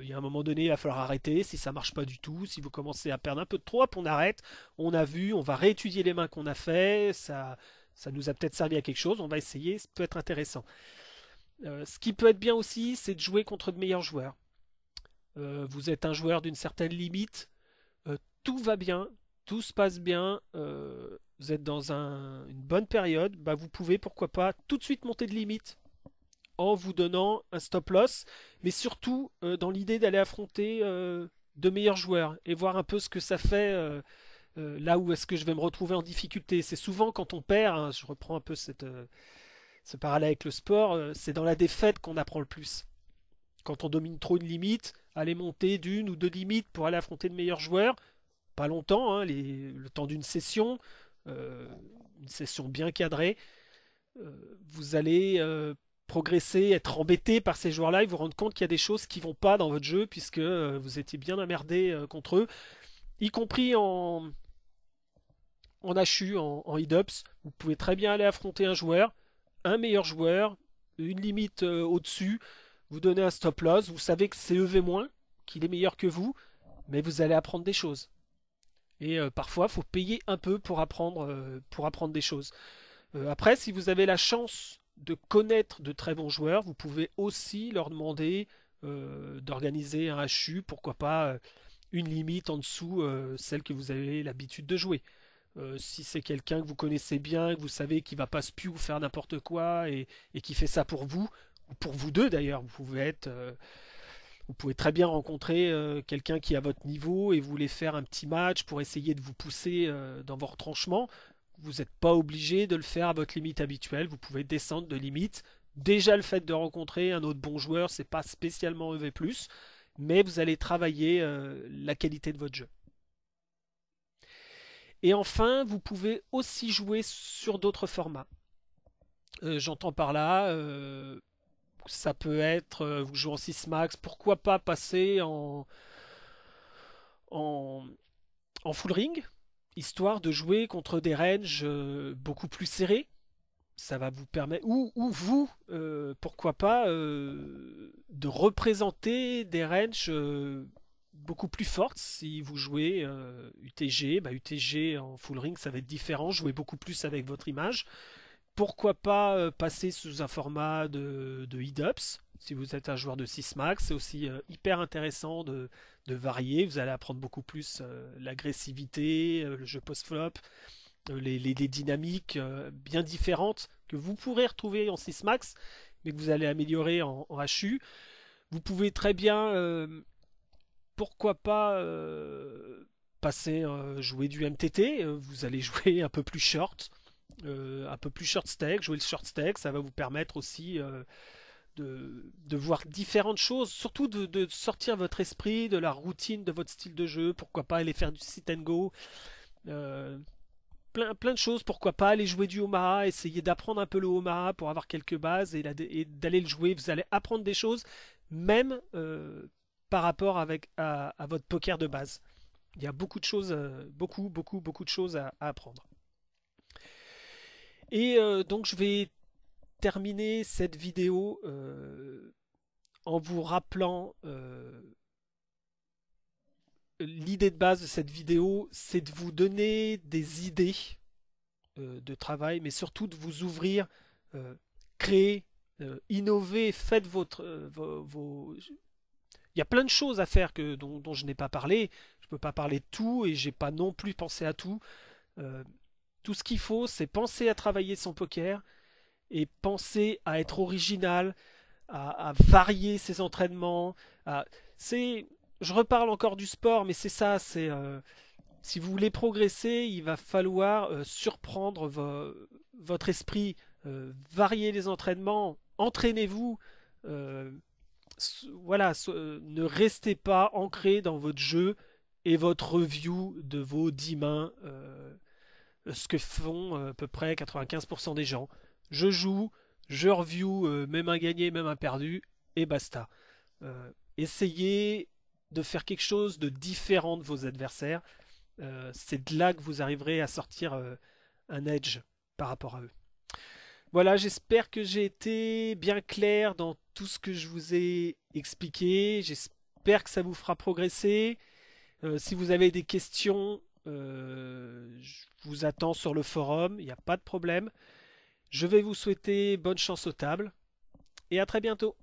Il y a un moment donné, il va falloir arrêter. Si ça marche pas du tout, si vous commencez à perdre un peu de trop, on arrête. On a vu, on va réétudier les mains qu'on a fait. Ça nous a peut-être servi à quelque chose. On va essayer, ça peut être intéressant. Ce qui peut être bien aussi, c'est de jouer contre de meilleurs joueurs. Vous êtes un joueur d'une certaine limite, tout va bien, tout se passe bien, vous êtes dans une bonne période, bah vous pouvez pourquoi pas tout de suite monter de limite en vous donnant un stop loss, mais surtout dans l'idée d'aller affronter de meilleurs joueurs et voir un peu ce que ça fait là où est-ce que je vais me retrouver en difficulté. C'est souvent quand on perd, hein, je reprends un peu ce parallèle avec le sport, c'est dans la défaite qu'on apprend le plus. Quand on domine trop une limite, aller monter d'une ou deux limites pour aller affronter de meilleurs joueurs, pas longtemps, hein, le temps d'une session, euh, une session bien cadrée, vous allez progresser, être embêté par ces joueurs-là et vous rendre compte qu'il y a des choses qui vont pas dans votre jeu puisque vous étiez bien emmerdé contre eux, y compris en HU, en hit-ups. Vous pouvez très bien aller affronter un joueur, un meilleur joueur, une limite au-dessus, vous donnez un stop loss, vous savez que c'est EV-, qu'il est meilleur que vous, mais vous allez apprendre des choses. Et parfois, il faut payer un peu pour apprendre des choses. Après, si vous avez la chance de connaître de très bons joueurs, vous pouvez aussi leur demander d'organiser un HU, pourquoi pas une limite en dessous celle que vous avez l'habitude de jouer. Si c'est quelqu'un que vous connaissez bien, que vous savez qu'il va pas spew ou faire n'importe quoi et qui fait ça pour vous, ou pour vous deux d'ailleurs, vous pouvez très bien rencontrer quelqu'un qui est à votre niveau et vous voulez faire un petit match pour essayer de vous pousser dans vos retranchements. Vous n'êtes pas obligé de le faire à votre limite habituelle. Vous pouvez descendre de limite. Déjà, le fait de rencontrer un autre bon joueur, c'est pas spécialement EV+, mais vous allez travailler la qualité de votre jeu. Et enfin, vous pouvez aussi jouer sur d'autres formats. J'entends par là, ça peut être, vous jouez en 6 max, pourquoi pas passer en, en full ring, histoire de jouer contre des ranges beaucoup plus serrés. Ça va vous permettre, ou vous, pourquoi pas, de représenter des ranges beaucoup plus fortes. Si vous jouez UTG, bah UTG en full ring, ça va être différent, jouer beaucoup plus avec votre image. Pourquoi pas passer sous un format de heat-ups si vous êtes un joueur de 6 max. C'est aussi hyper intéressant de varier. Vous allez apprendre beaucoup plus l'agressivité, le jeu post-flop, les dynamiques bien différentes que vous pourrez retrouver en 6 max, mais que vous allez améliorer en HU. Vous pouvez très bien, pourquoi pas, passer jouer du MTT. Vous allez jouer un peu plus short stake, jouer le short stake, ça va vous permettre aussi de voir différentes choses, surtout de sortir votre esprit de la routine de votre style de jeu, pourquoi pas aller faire du sit and go, euh, plein de choses, pourquoi pas aller jouer du Omaha, essayer d'apprendre un peu le Omaha pour avoir quelques bases et d'aller le jouer, vous allez apprendre des choses, même par rapport à votre poker de base. Il y a beaucoup de choses, beaucoup de choses à apprendre. Et donc je vais terminer cette vidéo en vous rappelant l'idée de base de cette vidéo, c'est de vous donner des idées de travail, mais surtout de vous ouvrir, euh, créer, innover, faites il y a plein de choses à faire dont je n'ai pas parlé. Je ne peux pas parler de tout et j'ai pas non plus pensé à tout. Euh, Tout ce qu'il faut, c'est penser à travailler son poker et penser à être original, à varier ses entraînements. à- c'est, je reparle encore du sport, mais c'est ça. Si vous voulez progresser, il va falloir surprendre votre esprit, varier les entraînements, entraînez-vous. euh, voilà, ne restez pas ancré dans votre jeu et votre review de vos 10 mains, ce que font à peu près 95% des gens. Je joue, je review même un gagné, même un perdu, et basta. Essayez de faire quelque chose de différent de vos adversaires. C'est de là que vous arriverez à sortir un edge par rapport à eux. Voilà, j'espère que j'ai été bien clair dans tout ce que je vous ai expliqué. J'espère que ça vous fera progresser. Si vous avez des questions, je vous attends sur le forum, il n'y a pas de problème. Je vais vous souhaiter bonne chance aux tables et à très bientôt.